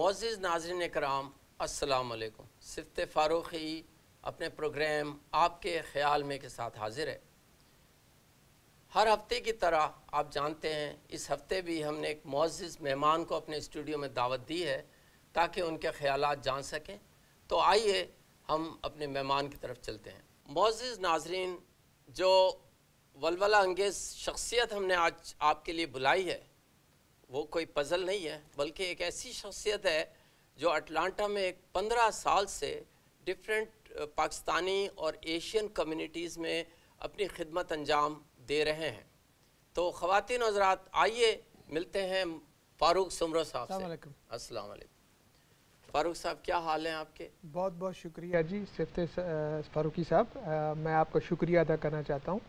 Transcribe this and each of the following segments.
मोअज़्ज़िज़ नाज़रीन कराम, अस्सलाम वालेकुम। सिफ़्त फ़ारूक़ी अपने प्रोग्राम आपके ख़याल में के साथ हाज़िर है। हर हफ्ते की तरह आप जानते हैं इस हफ्ते भी हमने एक मोअज़्ज़िज़ मेहमान को अपने स्टूडियो में दावत दी है ताकि उनके ख़यालात जान सकें। तो आइए हम अपने मेहमान की तरफ चलते हैं। मोअज़्ज़िज़ नाज़रीन, जो वलवला अंगेज़ शख्सियत हमने आज आपके लिए बुलाई है वो कोई पज़ल नहीं है, बल्कि एक ऐसी शख्सियत है जो अटलांटा में एक 15 साल से डिफरेंट पाकिस्तानी और एशियन कम्युनिटीज़ में अपनी खिदमत अंजाम दे रहे हैं। तो ख़वातीन और हज़रात, आइए मिलते हैं फ़ारूक सुमरो साहब से। अस्सलाम वालेकुम। फ़ारूक साहब, क्या हाल हैं आपके? बहुत बहुत शुक्रिया जी सिफ्ते फ़ारूकी साहब, मैं आपका शुक्रिया अदा करना चाहता हूँ।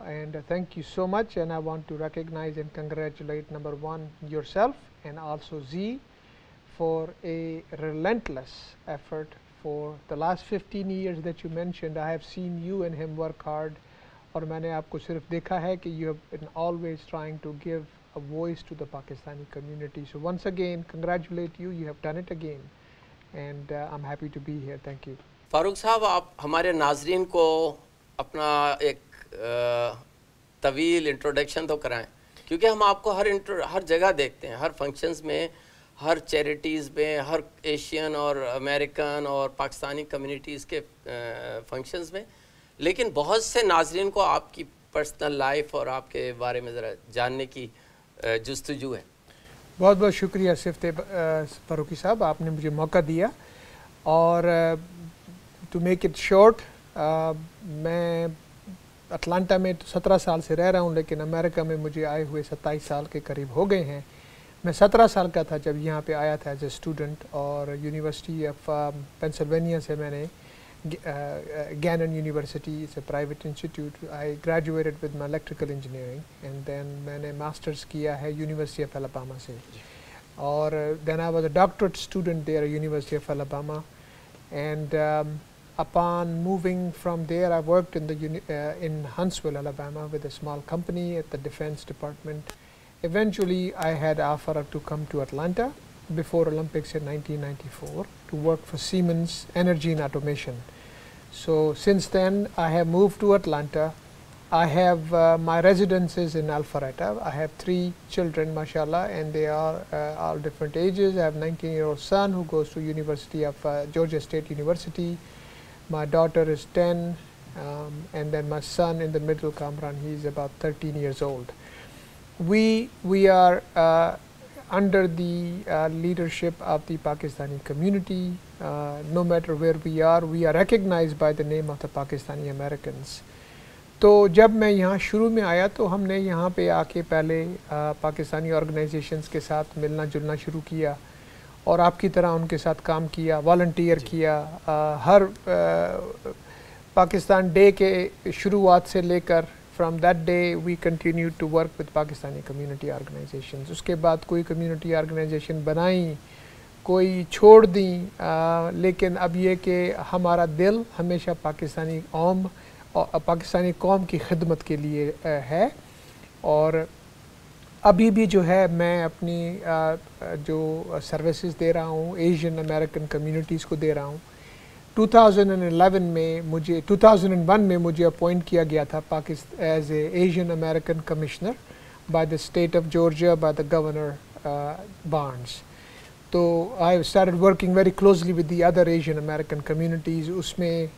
And thank you so much, and I want to recognize and congratulate number one yourself and also Z for a relentless effort for the last 15 years that you mentioned. I have seen you and him work hard, और मैंने आपको सिर्फ देखा है कि you have been always trying to give a voice to the Pakistani community. So once again, congratulate you. You have done it again, and I'm happy to be here. Thank you. Farooq साहब, आप हमारे नाजरीन को अपना एक तवील introduction तो कराएं, क्योंकि हम आपको हर जगह देखते हैं, हर फंक्शंस में, हर चैरिटीज़ में, हर एशियन और अमेरिकन और पाकिस्तानी कम्युनिटीज़ के फंक्शंस में, लेकिन बहुत से नाजरीन को आपकी पर्सनल लाइफ और आपके बारे में ज़रा जानने की जुस्तजू है। बहुत बहुत शुक्रिया सिफ्ते फ़ारूकी साहब, आपने मुझे मौका दिया। और टू मेक इट शॉर्ट, मैं अटलांटा में 17 साल से रह रहा हूँ, लेकिन अमेरिका में मुझे आए हुए 27 साल के करीब हो गए हैं। मैं 17 साल का था जब यहाँ पे आया था एज ए स्टूडेंट, और यूनिवर्सिटी ऑफ पेंसिल्वेनिया से मैंने Gannon University, it's a private institute, I graduated with my electrical engineering, and then मैंने मास्टर्स किया है यूनिवर्सिटी ऑफ अलाबामा से, और then I was a doctorate student there University of Alabama, and upon moving from there I worked in Huntsville, Alabama with a small company at the Defense Department. Eventually I had offer to come to Atlanta before Olympics in 1994 to work for Siemens Energy and Automation. So since then I have moved to Atlanta. I have my residences in Alpharetta. I have 3 children, mashallah, and they are all different ages. I have a 19-year-old son who goes to University of Georgia State University. My daughter is 10, and then my son in the middle, Kamran, he's about 13 years old. We are under the leadership of the Pakistani community. No matter where we are recognized by the name of the Pakistani Americans. तो जब मैं यहाँ शुरू में आया तो हमने यहाँ पे आके पहले पाकिस्तानी ऑर्गेनाइजेशंस के साथ मिलना जुलना शुरू किया, और आपकी तरह उनके साथ काम किया, वॉलंटियर किया। हर पाकिस्तान डे के शुरुआत से लेकर from that day we continue to work with Pakistani community organisations. उसके बाद कोई कम्युनिटी ऑर्गेनाइजेशन बनाई, कोई छोड़ दी, लेकिन अब ये कि हमारा दिल हमेशा पाकिस्तानी कौम की खिदमत के लिए है। और अभी भी जो है मैं अपनी जो सर्विसेज दे रहा हूँ एशियन अमेरिकन कम्युनिटीज़ को दे रहा हूँ। 2001 में मुझे अपॉइंट किया गया था as a Asian American commissioner by the state of Georgia by the governor Barnes. तो I started working very closely with the other Asian American communities. उसमें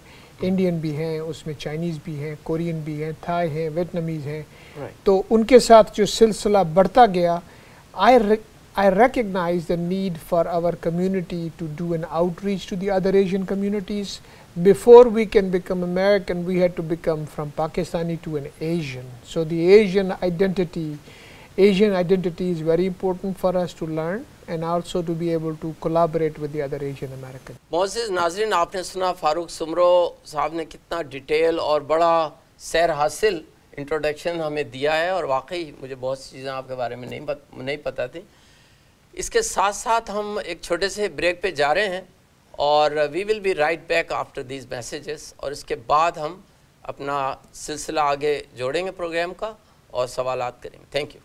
इंडियन भी हैं, उसमें चाइनीज़ भी हैं, कोरियन भी हैं, थाई हैं, वियतनामीज़ हैं। तो उनके साथ जो सिलसिला बढ़ता गया, I recognize the need for our community to do an outreach to the other Asian communities. Before we can become American, we had to become from Pakistani to an Asian. So the Asian identity is very important for us to learn and also to be able to collaborate with the other Asian Americans. मोअज़्ज़िज़ नाज़रीन, आपने सुना फ़ारूक सुमरो साहब ने कितना detail और बड़ा सैर हासिल इंट्रोडक्शन हमें दिया है, और वाकई मुझे बहुत सी चीज़ें आपके बारे में नहीं पता थी। इसके साथ साथ हम एक छोटे से ब्रेक पे जा रहे हैं, और we will be right back after these messages, और इसके बाद हम अपना सिलसिला आगे जोड़ेंगे प्रोग्राम का और सवालात करेंगे। Thank you.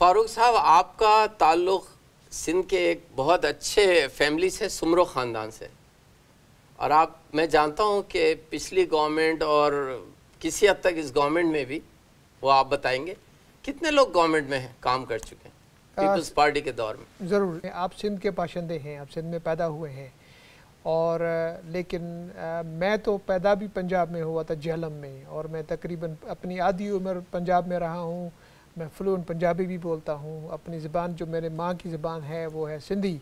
फारूक साहब, आपका ताल्लुक़ सिंध के एक बहुत अच्छे फैमिली से, सुमरो ख़ानदान से, और मैं जानता हूँ कि पिछली गवर्नमेंट और किसी हद तक इस गवर्नमेंट में भी, वो आप बताएंगे, कितने लोग गवर्नमेंट में हैं, काम कर चुके हैं पीपल्स पार्टी के दौर में? ज़रूर, आप सिंध के बाशिंदे हैं, आप सिंध में पैदा हुए हैं, और लेकिन मैं तो पैदा भी पंजाब में हुआ था, झेलम में, और मैं तकरीबन अपनी आधी उम्र पंजाब में रहा हूँ। मैं फ्लुएंट पंजाबी भी बोलता हूँ। अपनी ज़बान जो मेरे माँ की ज़बान है वो है सिंधी।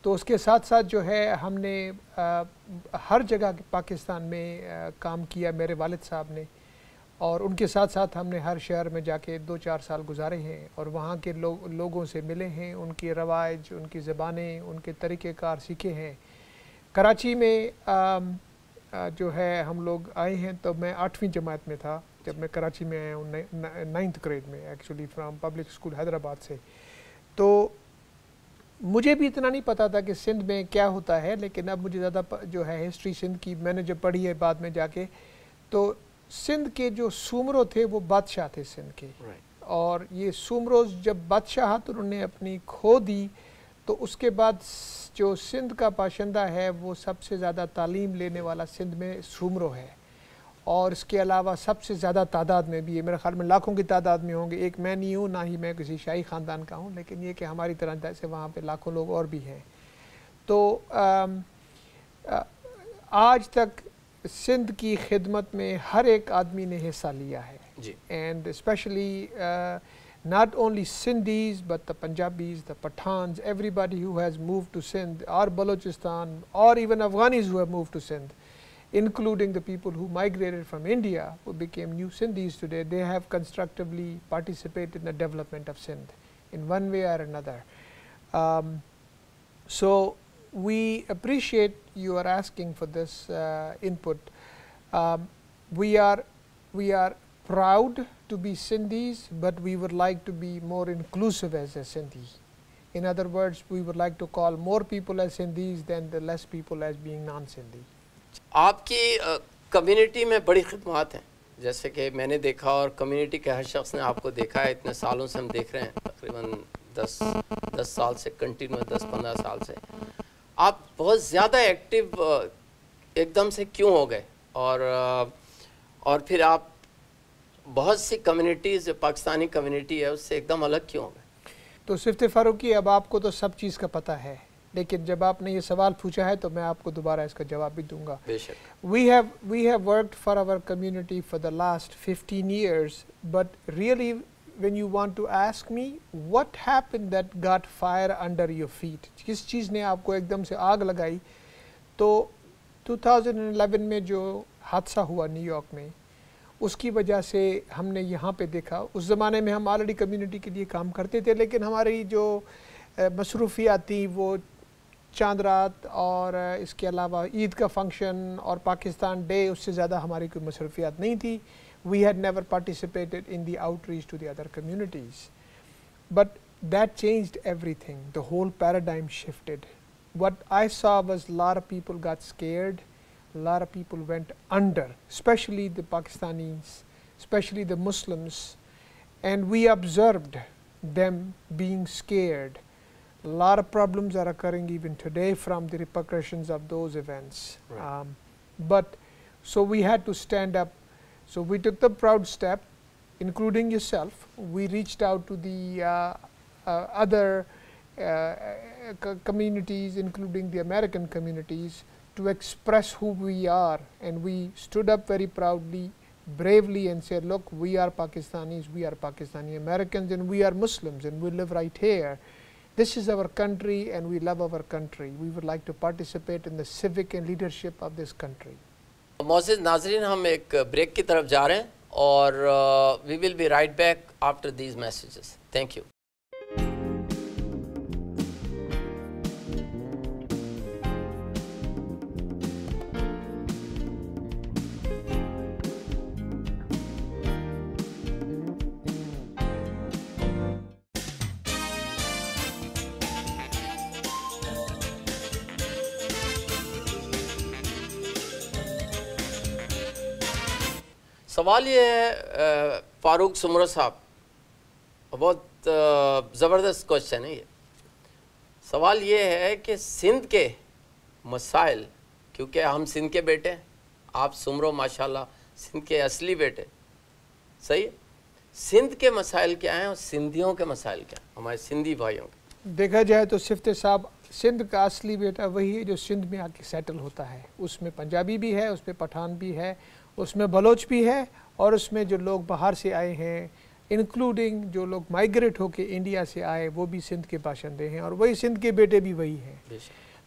तो उसके साथ साथ जो है हमने हर जगह पाकिस्तान में काम किया, मेरे वालिद साहब ने, और उनके साथ साथ हमने हर शहर में जाके 2-4 साल गुजारे हैं और वहाँ के लोगों से मिले हैं, उनकी रवाज, उनकी ज़बानें, उनके तरीक़ेकार सीखे हैं। कराची में जो है हम लोग आए हैं, तो मैं 8वीं जमात में था जब मैं कराची में आया हूँ, 9th ग्रेड में, actually from public school Hyderabad से। तो मुझे भी इतना नहीं पता था कि सिंध में क्या होता है, लेकिन अब मुझे ज़्यादा जो है हिस्ट्री सिंध की मैंने जब पढ़ी है बाद में जाके, तो सिंध के जो सुमरो थे वो बादशाह थे सिंध के, और ये सुमरोज जब बादशाहत उन्होंने अपनी खो दी, तो उसके बाद जो सिंध का बाशिंदा है वो सबसे ज़्यादा तालीम लेने वाला सिंध में सुमरो है, और इसके अलावा सबसे ज़्यादा तादाद में भी है, मेरे ख्याल में लाखों की तादाद में होंगे। एक मैं नहीं हूँ, ना ही मैं किसी शाही ख़ानदान का हूँ, लेकिन ये कि हमारी तरह जैसे वहाँ पे लाखों लोग और भी हैं। तो आज तक सिंध की खिदमत में हर एक आदमी ने हिस्सा लिया है, and specially not only Sindhis but the Punjabis, the Pathans, everybody who has moved to Sindh, or Balochistan, or even Afghanis who have moved to Sindh, including the people who migrated from India, who became new Sindhis today, they have constructively participated in the development of Sindh in one way or another. So we appreciate you are asking for this input. We are proud to be Sindhis, but we would like to be more inclusive as a Sindhi. In other words, we would like to call more people as Sindhis than the less people as being non-Sindhi. आपकी community में बड़ी खिदमत हैं, जैसे कि मैंने देखा, और कम्युनिटी के हर शख्स ने आपको देखा है, इतने सालों से हम देख रहे हैं, तकरीबन 10 साल से कंटिन्यू, 10-15 साल से आप बहुत ज़्यादा एक्टिव एकदम से क्यों हो गए, और फिर आप बहुत सी कम्युनिटीज़, जो पाकिस्तानी कम्युनिटी है, उससे एकदम अलग क्यों हो गए? तो सिफ्ते फारूकी, अब आपको तो सब चीज़ का पता है, लेकिन जब आपने ये सवाल पूछा है तो मैं आपको दोबारा इसका जवाब भी दूंगा। बेशक। We have worked for our community for the last 15 years, but really when you want to ask me what happened that got fire under your feet, किस चीज़ ने आपको एकदम से आग लगाई, तो 2011 में जो हादसा हुआ न्यूयॉर्क में, उसकी वजह से हमने यहाँ पे देखा। उस ज़माने में हम ऑलरेडी कम्युनिटी के लिए काम करते थे, लेकिन हमारी जो मसरूफियात थी वो चांद रात और इसके अलावा ईद का फंक्शन और पाकिस्तान डे, उससे ज़्यादा हमारी कोई मसरूफियात नहीं थी। We had never participated in the outreach to the other communities. But that changed everything. The whole paradigm shifted. What I saw was a lot of people got scared, a lot of people went under, especially the Pakistanis, especially the Muslims, and we observed them being scared. A lot of problems are occurring even today from the repercussions of those events. Right. So we had to stand up. So we took the proud step, including yourself. We reached out to the other communities, including the American communities, to express who we are, and we stood up very proudly, bravely, and said, look, we are Pakistanis, we are Pakistani Americans, and we are Muslims, and we live right here. This is our country, and we love our country. We would like to participate in the civic and leadership of this country. मोअज़्ज़िज़ नाज़रीन, हम एक break की तरफ जा रहे हैं, और we will be right back after these messages. Thank you. सवाल ये है फारूक सुमरो साहब बहुत ज़बरदस्त क्वेश्चन है ये। सवाल ये है कि सिंध के मसाइल, क्योंकि हम सिंध के बेटे हैं, आप सुमरो माशाल्लाह सिंध के असली बेटे, सही है। सिंध के मसाइल क्या हैं और सिंधियों के मसाइल क्या हैं, हमारे सिंधी भाइयों के? देखा जाए तो सिफ्ते साहब, सिंध का असली बेटा वही है जो सिंध में आके सेटल होता है। उसमें पंजाबी भी है, उसमें पठान भी है, उसमें बलोच भी है, और उसमें जो लोग बाहर से आए हैं, इंक्लूडिंग जो लोग माइग्रेट होके इंडिया से आए, वो भी सिंध के बाशिंदे हैं, और वही सिंध के बेटे भी वही हैं।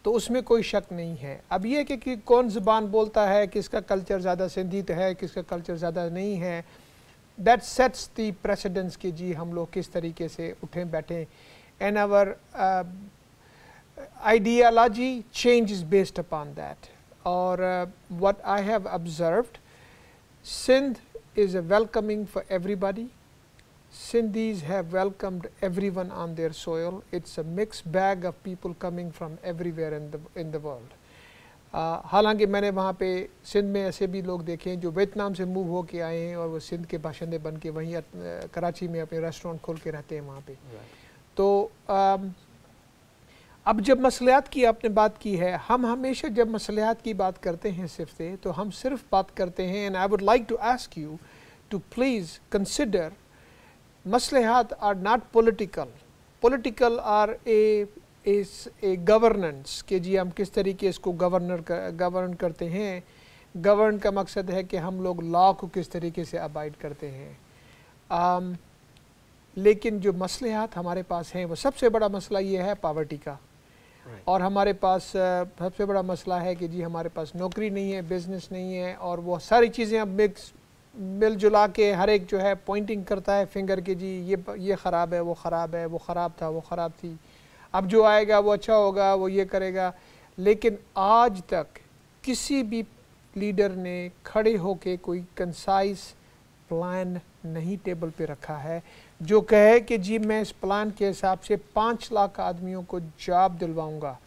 तो उसमें कोई शक नहीं है। अब ये कि कौन ज़बान बोलता है, किसका कल्चर ज़्यादा सिंधी है, किसका कल्चर ज़्यादा नहीं है, दैट सेट्स दी प्रेसिडेंस कि जी हम लोग किस तरीके से उठें बैठें। And our ideology changes based upon that. Or what I have observed, Sindh is a welcoming for everybody. Sindhis have welcomed everyone on their soil. It's a mixed bag of people coming from everywhere in the world. हालांकि मैंने वहाँ पे सिंध में ऐसे भी लोग देखे हैं जो वियतनाम से मूव हो के आए हैं और वो सिंध के बाशिंदे बन के वहीं कराची में अपने रेस्टोरेंट खोल के रहते हैं वहाँ पे। तो अब जब मसलियात की आपने बात की है, हम हमेशा जब मसलियात की बात करते हैं सिर्फ से, तो हम सिर्फ बात करते हैं, and I would like to ask you to please consider मसलियात are not political. Political are a governance कि जी हम किस तरीके इसको गवर्न करते हैं। गवर्न का मकसद है कि हम लोग लॉ को किस तरीके से अबाइड करते हैं। लेकिन जो मसलियात हमारे पास हैं, वो सबसे बड़ा मसला ये है पावर्टी का, और हमारे पास सबसे बड़ा मसला है कि जी हमारे पास नौकरी नहीं है, बिज़नेस नहीं है, और वो सारी चीज़ें अब मिलजुला के हर एक जो है पॉइंटिंग करता है फिंगर के जी ये ख़राब है, वो ख़राब है, वो ख़राब था, वो ख़राब थी, अब जो आएगा वो अच्छा होगा, वो ये करेगा। लेकिन आज तक किसी भी लीडर ने खड़े होके कोई कंसाइज प्लान नहीं टेबल पे रखा है जो कहे कि जी मैं इस प्लान के हिसाब से 5 लाख आदमियों को जॉब दिलवाऊंगा।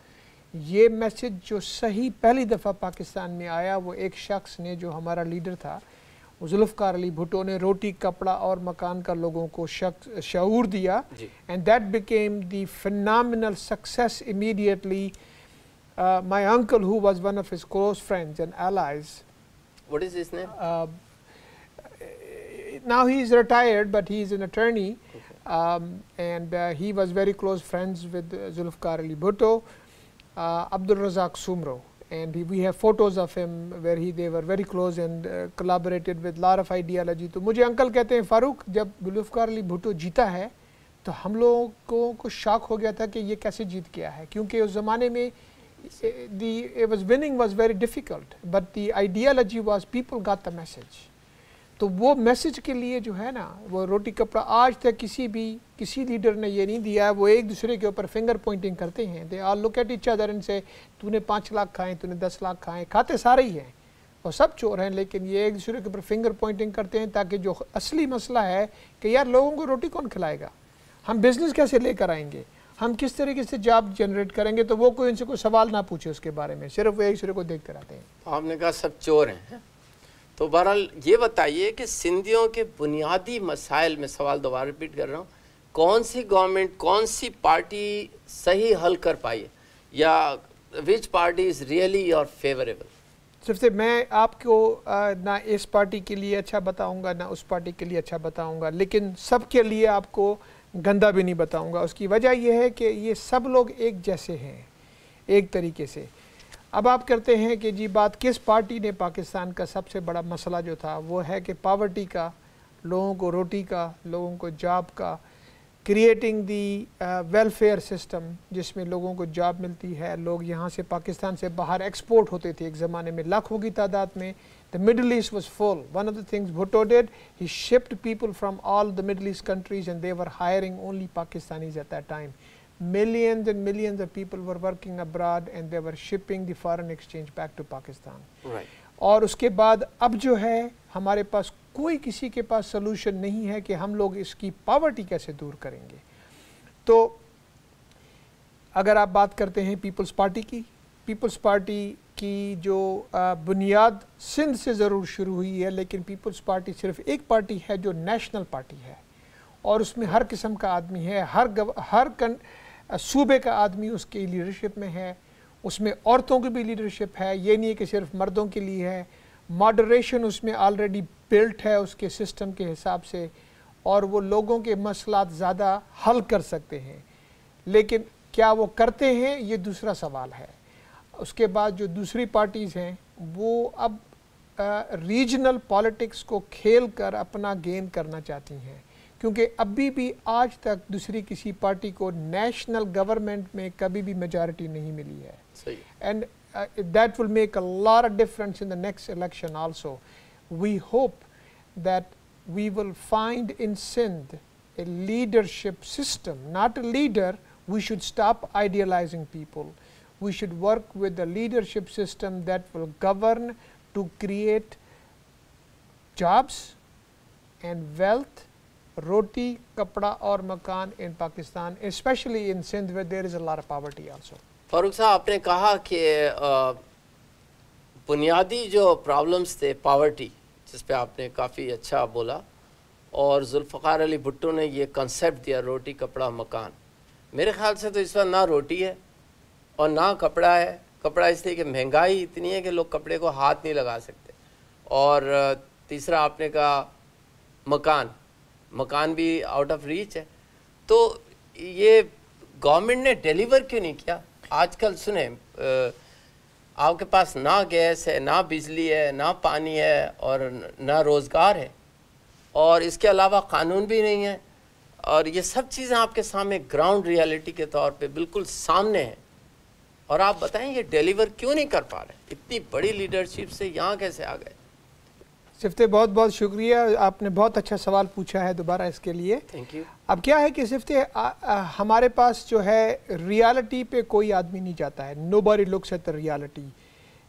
ये मैसेज जो सही पहली दफ़ा पाकिस्तान में आया, वो एक शख्स ने, जो हमारा लीडर था जुल्फ़िकार अली भुट्टो ने, रोटी कपड़ा और मकान का लोगों को शऊर दिया, and that became the phenomenal success immediately. My uncle who was one of his close friends and allies, what is his name? Now he is retired, but he is an attorney, and he was very close friends with Zulfikar Ali Bhutto, Abdul Razak Sumro, and we have photos of him where they were very close and collaborated with lot of ideology. तो मुझे uncle कहते हैं, फारूक जब जुल्फ़िकार अली भुट्टो जीता है तो हम लोगों को शॉक हो गया था कि ये कैसे जीत गया है, क्योंकि उस ज़माने में winning was very difficult, but the ideology was people got the message. तो वो मैसेज के लिए जो है ना, वो रोटी कपड़ा आज तक किसी लीडर ने ये नहीं दिया है। वो एक दूसरे के ऊपर फिंगर पॉइंटिंग करते हैं, they all look at each other and say तूने 5 लाख खाए, तूने 10 लाख खाए, खाते सारे ही हैं और सब चोर हैं, लेकिन ये एक दूसरे के ऊपर फिंगर पॉइंटिंग करते हैं ताकि जो असली मसला है कि यार लोगों को रोटी कौन खिलाएगा, हम बिज़नेस कैसे लेकर आएंगे, हम किस तरीके से जॉब जनरेट करेंगे, तो वो कोई उनसे कोई सवाल ना पूछे उसके बारे में, सिर्फ वो एक दूसरे को देखते रहते हैं। आपने कहा सब चोर हैं, तो बहरहाल ये बताइए कि सिंधियों के बुनियादी मसाइल में, सवाल दोबारा रिपीट कर रहा हूँ, कौन सी गवर्नमेंट, कौन सी पार्टी सही हल कर पाई है, या विच party is really your favourable? सबसे मैं आपको ना इस पार्टी के लिए अच्छा बताऊंगा ना उस पार्टी के लिए अच्छा बताऊंगा, लेकिन सबके लिए आपको गंदा भी नहीं बताऊंगा। उसकी वजह यह है कि ये सब लोग एक जैसे हैं एक तरीके से। अब आप करते हैं कि जी बात किस पार्टी ने पाकिस्तान का सबसे बड़ा मसला जो था वो है कि पावर्टी का, लोगों को रोटी का, लोगों को जॉब का, क्रिएटिंग दी वेलफेयर सिस्टम जिसमें लोगों को जॉब मिलती है, लोग यहाँ से पाकिस्तान से बाहर एक्सपोर्ट होते थे एक ज़माने में लाखों की तादाद में। The middle east was full. One of the things Bhutto did, he shipped people from all the middle east countries and they were hiring only Pakistanis at that time. Millions and millions of people were working abroad and they were shipping the foreign exchange back to Pakistan. Right. और उसके बाद अब जो है हमारे पास कोई किसी के पास सोल्यूशन नहीं है कि हम लोग इसकी पावर्टी कैसे दूर करेंगे। तो अगर आप बात करते हैं पीपल्स पार्टी की, पीपल्स पार्टी की जो बुनियाद सिंध से ज़रूर शुरू हुई है, लेकिन पीपल्स पार्टी सिर्फ एक पार्टी है जो नेशनल पार्टी है, और उसमें हर किस्म का आदमी है, हर सूबे का आदमी उसकी लीडरशिप में है, उसमें औरतों की भी लीडरशिप है, ये नहीं है कि सिर्फ मर्दों के लिए है। मॉडरेशन उसमें ऑलरेडी बिल्ट है उसके सिस्टम के हिसाब से, और वो लोगों के मसलात ज़्यादा हल कर सकते हैं। लेकिन क्या वो करते हैं, ये दूसरा सवाल है। उसके बाद जो दूसरी पार्टीज़ हैं वो अब रीजनल पॉलिटिक्स को खेल कर अपना गेन करना चाहती हैं, क्योंकि अभी भी आज तक दूसरी किसी पार्टी को नेशनल गवर्नमेंट में कभी भी मेजॉरिटी नहीं मिली है। And that will make a lot of difference in the next election also. We hope that we will find in Sindh a leadership system, not a leader. We should stop idealizing people. We should work with the leadership system that will govern to create jobs and wealth, roti, kapda or makan in Pakistan, especially in Sindh where there is a lot of poverty also. Farooq साहब, आपने कहा कि बुनियादी जो problems थे, poverty, जिस पे आपने काफ़ी अच्छा बोला, और जुल्फ़कार अली भुट्टो ने ये कंसेप्ट दिया रोटी कपड़ा मकान। मेरे ख़्याल से तो इस वक्त ना रोटी है और ना कपड़ा है। कपड़ा इसलिए कि महंगाई इतनी है कि लोग कपड़े को हाथ नहीं लगा सकते, और तीसरा आपने कहा मकान भी आउट ऑफ रीच है। तो ये गवर्नमेंट ने डिलीवर क्यों नहीं किया? आजकल सुने, आपके पास ना गैस है, ना बिजली है, ना पानी है और ना रोज़गार है, और इसके अलावा कानून भी नहीं है, और ये सब चीज़ें आपके सामने ग्राउंड रियलिटी के तौर पे बिल्कुल सामने हैं, और आप बताएं ये डिलीवर क्यों नहीं कर पा रहे? इतनी बड़ी लीडरशिप से यहाँ कैसे आ गए? सिफ्ते, बहुत बहुत शुक्रिया, आपने बहुत अच्छा सवाल पूछा है दोबारा इसके लिए। Thank you. अब क्या है कि सिफ्ते, हमारे पास जो है रियलिटी पे कोई आदमी नहीं जाता है। Nobody looks at the reality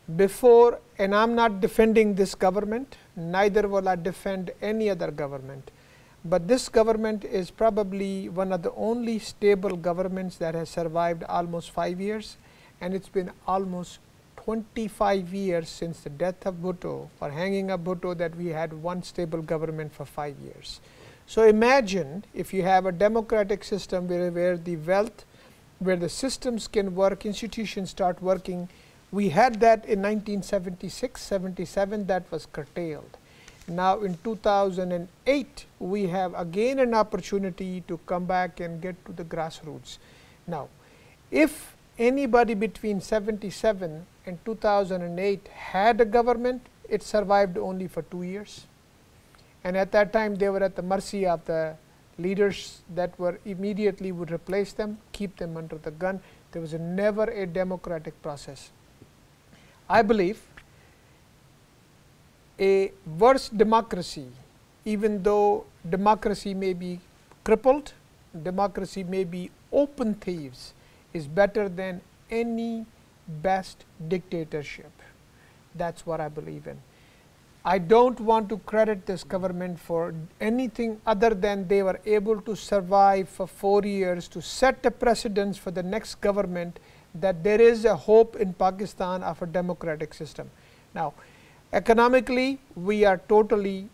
before, and I am not defending this government, neither will I defend any other government, but this government is probably one of the only stable governments that has survived almost 5 years, and it's been almost 25 years since the death of Bhutto or hanging of Bhutto that we had one stable government for 5 years. So imagine if you have a democratic system where the wealth, where the systems can work, institutions start working. We had that in 1976, 77, that was curtailed. Now in 2008, we have again an opportunity to come back and get to the grassroots. Now, if anybody between 77 and 2008 had a government, it survived only for 2 years. And at that time, they were at the mercy of the leaders that were immediately would replace them, keep them under the gun. There was never a democratic process. I believe a worse democracy, even though democracy may be crippled, democracy may be open thieves, is better than any best dictatorship. That's what I believe in. I don't want to credit this government for anything other than they were able to survive for 4 years to set the precedence for the next government that there is a hope in Pakistan of a democratic system. Now, economically, we are totally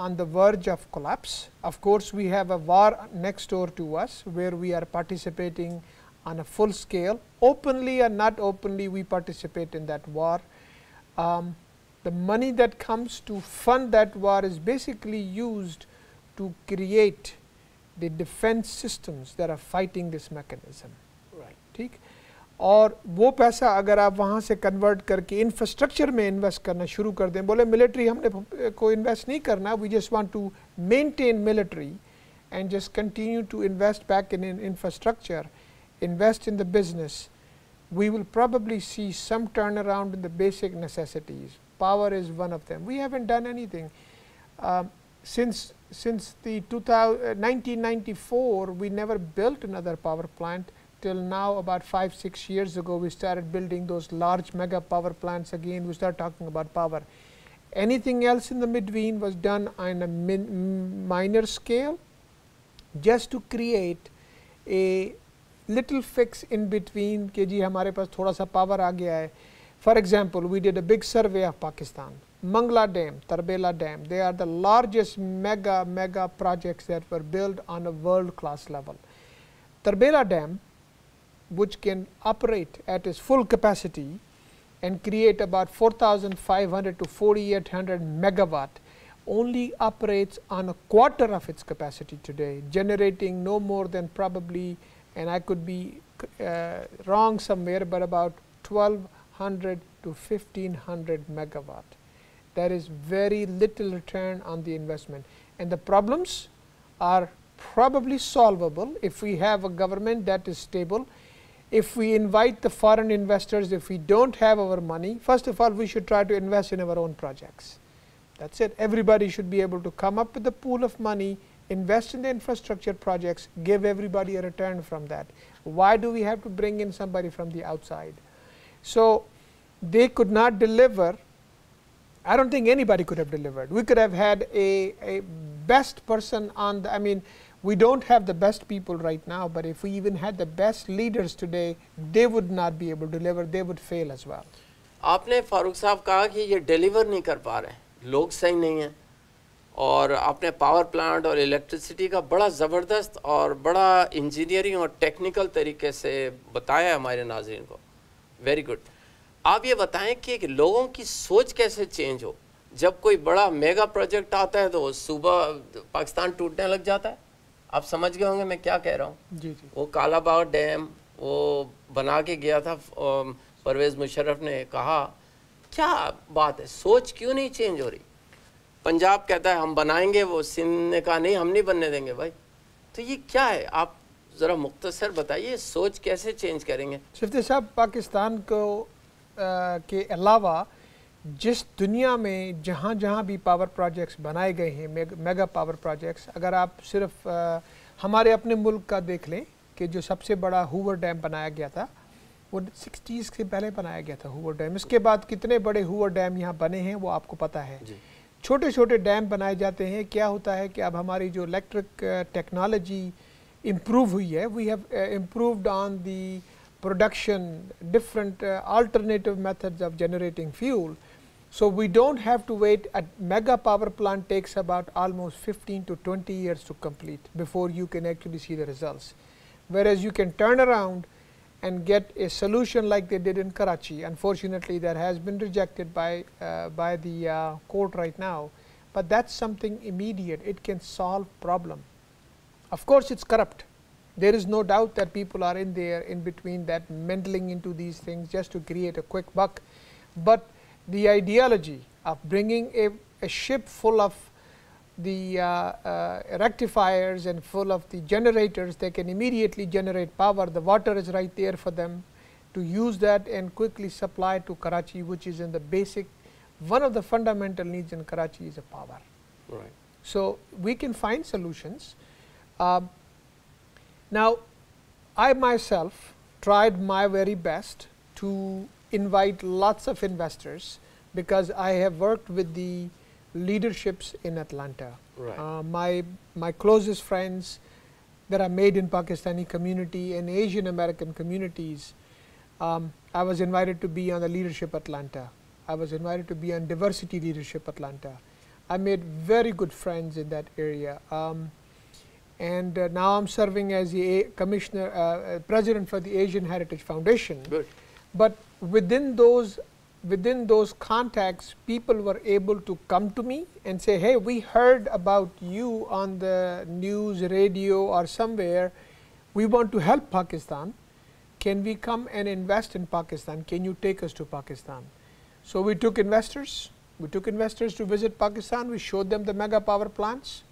on the verge of collapse. Of course, we have a war next door to us where we are participating on a full scale. Openly or not openly, we participate in that war. The money that comes to fund that war is basically used to create the defense systems that are fighting this mechanism. Right. ठीक? और वो पैसा अगर आप वहाँ से convert करके infrastructure में इन्वेस्ट करना शुरू कर दें, बोले मिलिट्री हमने को इन्वेस्ट नहीं करना, we just want to maintain military and just continue to invest back in infrastructure, invest in the business, we will probably see some turnaround in the basic necessities. Power is one of them. We haven't done anything. Since the 1994, we never built another power plant. Till now, about 5-6 years ago, we started building those large mega power plants again. We start talking about power. Anything else in the between was done on a minor scale, just to create a little fix in between कि जी हमारे पास थोड़ा सा power आ गया है. For example, we did a big survey of Pakistan. Mangla Dam, Tarbela Dam, they are the largest mega projects that were built on a world class level. Tarbela Dam, which can operate at its full capacity and create about 4,500 to 4,800 megawatt, only operates on a quarter of its capacity today, generating no more than probably, and I could be wrong somewhere, but about 1,200 to 1,500 megawatt. There is very little return on the investment, and the problems are probably solvable if we have a government that is stable. If we invite the foreign investors, if we don't have our money, first of all, we should try to invest in our own projects. That's it. Everybody should be able to come up with a pool of money, invest in the infrastructure projects, give everybody a return from that. Why do we have to bring in somebody from the outside? So they could not deliver. I don't think anybody could have delivered. We could have had a best person on the, I mean, we don't have the best people right now, but if we even had the best leaders today, they would not be able to deliver, they would fail as well. आपने फारूक साहब कहा कि ये deliver नहीं कर पा रहे, लोग सही नहीं हैं, और आपने पावर प्लांट और इलेक्ट्रिसिटी का बड़ा ज़बरदस्त और बड़ा इंजीनियरिंग और टेक्निकल तरीके से बताया हमारे नाज़रीन को. Very good. आप ये बताएं कि लोगों की सोच कैसे चेंज हो. जब कोई बड़ा मेगा प्रोजेक्ट आता है तो सुबह पाकिस्तान टूटने लग जाता है. आप समझ गए होंगे मैं क्या कह रहा हूँ. जी जी. वो कालाबाग डैम वो बना के गया था, परवेज़ मुशर्रफ ने कहा, क्या बात है, सोच क्यों नहीं चेंज हो रही. पंजाब कहता है हम बनाएंगे, वो सिंध ने कहा नहीं हम नहीं बनने देंगे भाई. तो ये क्या है, आप ज़रा मुख्तसर बताइए, सोच कैसे चेंज करेंगे. शिफ्ते साहब, पाकिस्तान को के अलावा जिस दुनिया में जहाँ जहाँ भी पावर प्रोजेक्ट्स बनाए गए हैं, मेगा पावर प्रोजेक्ट्स, अगर आप सिर्फ हमारे अपने मुल्क का देख लें कि जो सबसे बड़ा हूवर डैम बनाया गया था वो 60s से पहले बनाया गया था हूवर डैम. इसके बाद कितने बड़े हूवर डैम यहाँ बने हैं वो आपको पता है. छोटे छोटे डैम बनाए जाते हैं. क्या होता है कि अब हमारी जो इलेक्ट्रिक टेक्नोलॉजी इम्प्रूव हुई है, we have improved on the production, different alternative methods of generating fuel. So we don't have to wait. A mega power plant takes about almost 15 to 20 years to complete before you can actually see the results. Whereas you can turn around and get a solution like they did in Karachi. Unfortunately, that has been rejected by the court right now. But that's something immediate. It can solve problem. Of course, it's corrupt. There is no doubt that people are in there in between that meddling into these things just to create a quick buck. But the ideology of bringing a ship full of the rectifiers and full of the generators, they can immediately generate power. The water is right there for them to use that and quickly supply to Karachi, which is in the basic, one of the fundamental needs in Karachi is a power. Right. So we can find solutions. Now, I myself tried my very best to invite lots of investors because I have worked with the leaderships in Atlanta. Right. My closest friends that are made in Pakistani community and Asian American communities, I was invited to be on the Leadership Atlanta. I was invited to be on Diversity Leadership Atlanta. I made very good friends in that area. And now I'm serving as the commissioner, president for the Asian Heritage Foundation. Good. But within those contacts, people were able to come to me and say, hey, we heard about you on the news, radio or somewhere. We want to help Pakistan. Can we come and invest in Pakistan? Can you take us to Pakistan? So we took investors. We took investors to visit Pakistan. We showed them the mega power plants.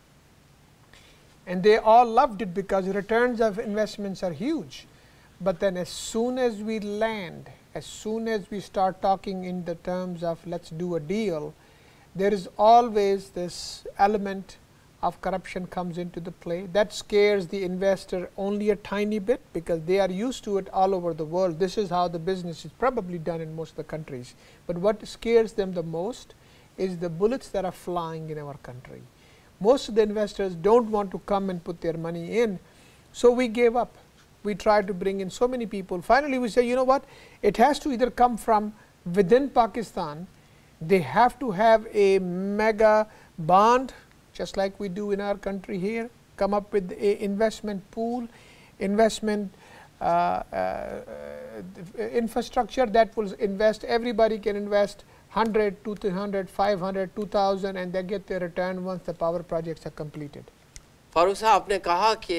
And they all loved it because returns of investments are huge. But then as soon as we land, as soon as we start talking in the terms of let's do a deal, there is always this element of corruption comes into the play. That scares the investor only a tiny bit because they are used to it all over the world. This is how the business is probably done in most of the countries. But what scares them the most is the bullets that are flying in our country. Most of the investors don't want to come and put their money in, so we gave up. We tried to bring in so many people. Finally, we say, you know what, it has to either come from within Pakistan They have to have a mega bond, just like we do in our country here, come up with a investment pool, investment infrastructure that will invest, everybody can invest 100, 200, 500, 2000 and they get their return once the power projects are completed. Farooq साहब, आपने कहा कि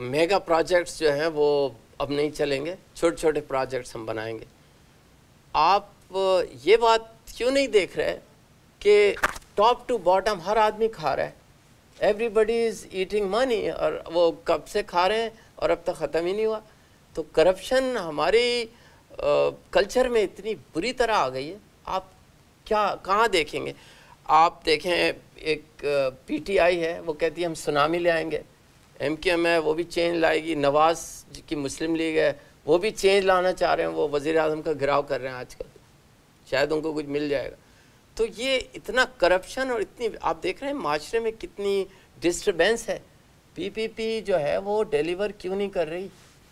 mega projects जो हैं वो अब नहीं चलेंगे, छोटे छोटे प्रोजेक्ट्स हम बनाएंगे। आप ये बात क्यों नहीं देख रहे कि टॉप टू बॉटम हर आदमी खा रहा है, एवरीबडी इज़ ईटिंग मनी, और वो कब से खा रहे हैं और अब तक ख़त्म ही नहीं हुआ। तो करप्शन हमारी कल्चर में इतनी बुरी तरह आ गई है, आप क्या कहाँ देखेंगे? आप देखें एक पीटीआई है, वो कहती है हम सुनामी ले आएंगे, एमक्यूएम है वो भी चेंज लाएगी, नवाज़ की मुस्लिम लीग है वो भी चेंज लाना चाह रहे हैं, वो वज़ीर आज़म का घिराव कर रहे हैं आजकल, शायद उनको कुछ मिल जाएगा। तो ये इतना करप्शन और इतनी, आप देख रहे हैं माशरे में कितनी डिस्टर्बेंस है। पीपीपी जो है वो डिलीवर क्यों नहीं कर रही,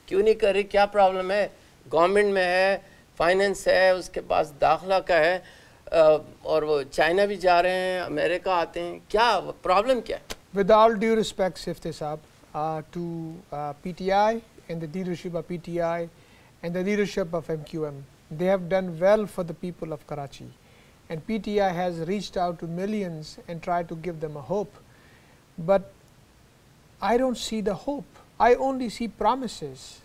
क्यों नहीं कर रही? क्या प्रॉब्लम है? गवर्नमेंट में है, फाइनेंस है, उसके पास दाखिला का है, और वो चाइना भी जा रहे हैं, अमेरिका आते हैं, क्या प्रॉब्लम क्या है? With all due respect, Sifte Saab, to PTI and the leadership of PTI and the leadership of MQM, they have done well for the people of Karachi, and PTI has reached out to millions and tried to give them a hope, but I don't see the hope. I only see promises.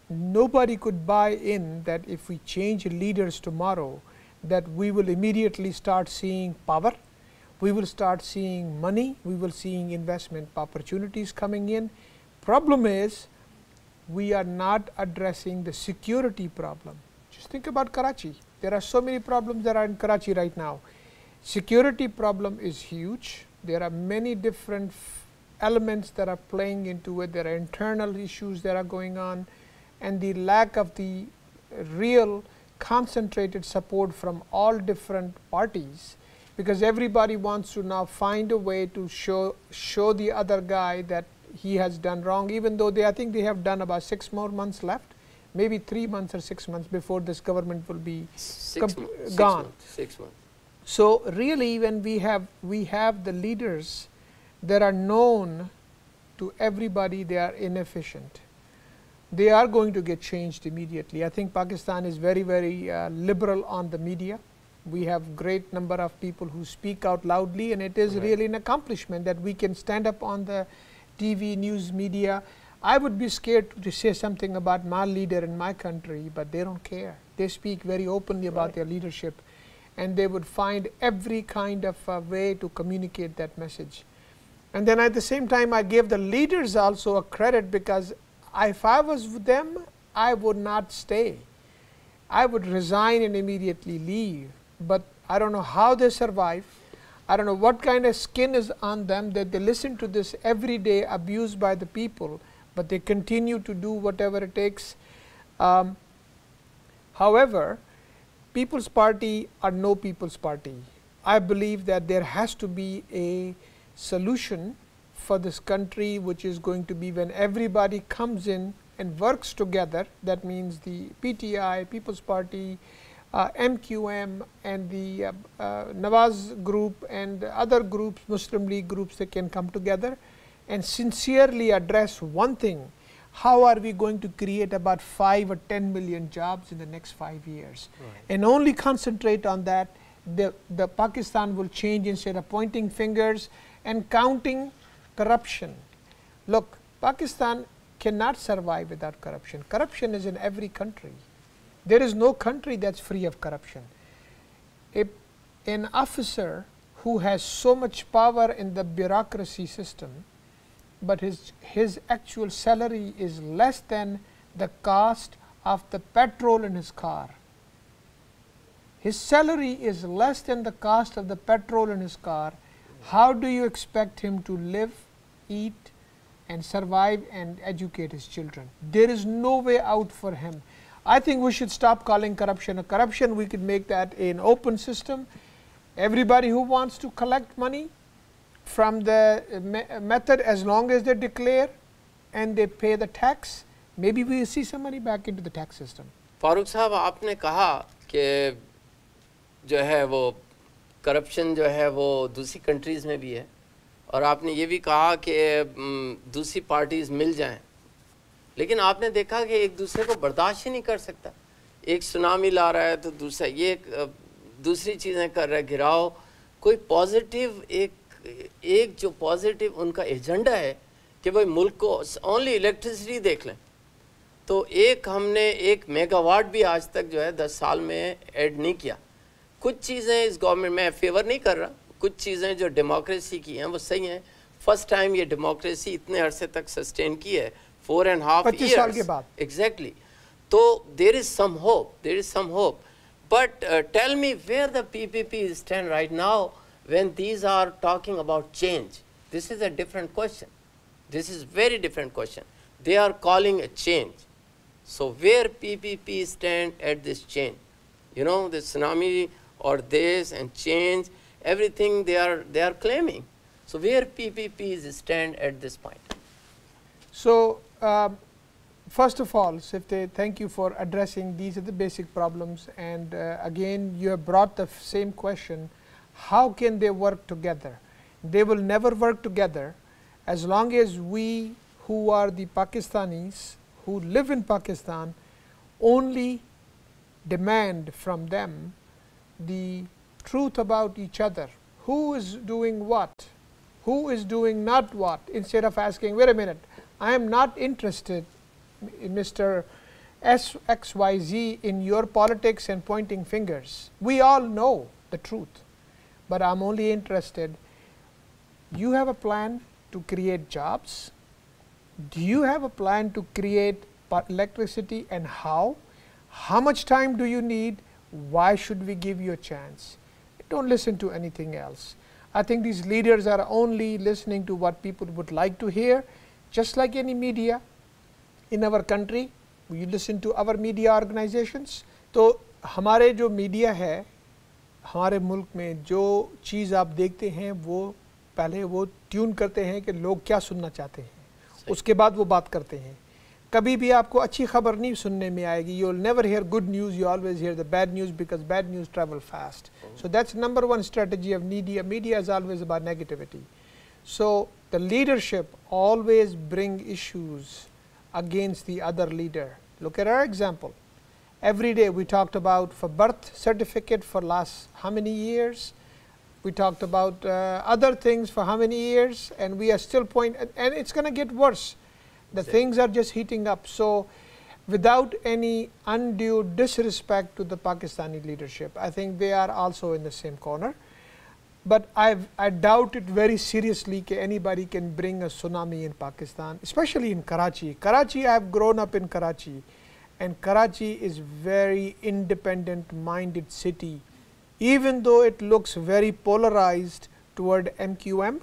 Nobody could buy in that if we change leaders tomorrow, that we will immediately start seeing power, we will start seeing money, we will seeing investment opportunities coming in. Problem is, we are not addressing the security problem. Just think about Karachi. There are so many problems that are in Karachi right now. Security problem is huge. There are many different elements that are playing into it. There are internal issues that are going on, and the lack of the real concentrated support from all different parties, because everybody wants to now find a way to show the other guy that he has done wrong, even though I think they have done about 6 more months left, maybe 3 months or 6 months before this government will be gone. 6 months. So really, when we have the leaders that are known to everybody, they are inefficient. They are going to get changed immediately. I think Pakistan is very, very liberal on the media. We have great number of people who speak out loudly, and it is really an accomplishment that we can stand up on the TV, news media. I would be scared to say something about my leader in my country, but they don't care. They speak very openly about their leadership, and they would find every kind of way to communicate that message. And then at the same time, I give the leaders also a credit, because if I was with them, I would not stay. I would resign and immediately leave. But I don't know how they survive. I don't know what kind of skin is on them that they listen to this every day, abused by the people, but they continue to do whatever it takes. However, People's Party are no People's Party. I believe that there has to be a solution for this country, which is going to be when everybody comes in and works together. That means the PTI, People's Party, MQM, and the Nawaz group and other groups, Muslim League groups, that can come together and sincerely address one thing: how are we going to create about 5 or 10 million jobs in the next 5 years? And only concentrate on that, the Pakistan will change, instead of pointing fingers and counting corruption. Look, Pakistan cannot survive without corruption. Corruption is in every country. There is no country that's free of corruption. An officer who has so much power in the bureaucracy system, but his actual salary is less than the cost of the petrol in his car. His salary is less than the cost of the petrol in his car. How do you expect him to live, eat, and survive and educate his children? There is no way out for him. I think we should stop calling corruption a corruption. We could make that an open system. Everybody who wants to collect money from the method, as long as they declare and they pay the tax, maybe we will see some money back into the tax system. Farooq साहब, आपने कहा कि जो है वो corruption जो है वो दूसरी कंट्रीज़ में भी है, और आपने ये भी कहा कि दूसरी पार्टीज़ मिल जाएं, लेकिन आपने देखा कि एक दूसरे को बर्दाश्त ही नहीं कर सकता। एक सुनामी ला रहा है तो दूसरा ये दूसरी चीज़ें कर रहा है, गिराव। कोई पॉजिटिव एक जो पॉजिटिव उनका एजेंडा है कि भाई मुल्क को ओनली इलेक्ट्रिसिटी देख लें, तो हमने 1 मेगावाट भी आज तक जो है 10 साल में ऐड नहीं किया। कुछ चीज़ें इस गवर्नमेंट में फेवर नहीं कर रहा, कुछ चीज़ें जो डेमोक्रेसी की हैं वो सही हैं। फर्स्ट टाइम ये डेमोक्रेसी इतने अरसे तक सस्टेन की है, 4.5 25 साल के बाद। एग्जैक्टली। तो there is some hope, but tell me where the PPP stand right now when these are talking about change. This is a different question. This is very different question. They are calling a change. So where PPP stand at this change? You know, the tsunami or this and change, everything they are claiming. So where PPPs stand at this point? So first of all, Sifte, thank you for addressing these are the basic problems, and again you have brought the same question, how can they work together? They will never work together as long as we who are the Pakistanis who live in Pakistan only demand from them the truth about each other, who is doing what, who is doing not what, instead of asking, wait a minute, I am not interested Mr. XYZ in your politics and pointing fingers. We all know the truth, but I'm only interested, you have a plan to create jobs? Do you have a plan to create electricity, and how? How much time do you need? Why should we give you a chance? Don't listen to anything else. I think these leaders are only listening to what people would like to hear, just like any media. In our country, we listen to our media organizations. तो हमारे जो media है हमारे मुल्क में, जो चीज़ आप देखते हैं वो पहले वो ट्यून करते हैं कि लोग क्या सुनना चाहते हैं, उसके बाद वो बात करते हैं। कभी भी आपको अच्छी खबर नहीं सुनने में आएगी. You will never hear good news, you always hear the bad news because bad news travel fast. So that's number one strategy of media. Media is always about negativity. So the leadership always bring issues against the other leader. Look at our example. Every day we talked about for birth certificate for last how many years. We talked about other things for how many years, and we are still and it's going to get worse. The things are just heating up. So without any undue disrespect to the Pakistani leadership, I think they are also in the same corner. But I doubt it very seriously that anybody can bring a tsunami in Pakistan, especially in Karachi. Karachi, I have grown up in Karachi, and Karachi is very independent minded city. Even though it looks very polarized toward MQM,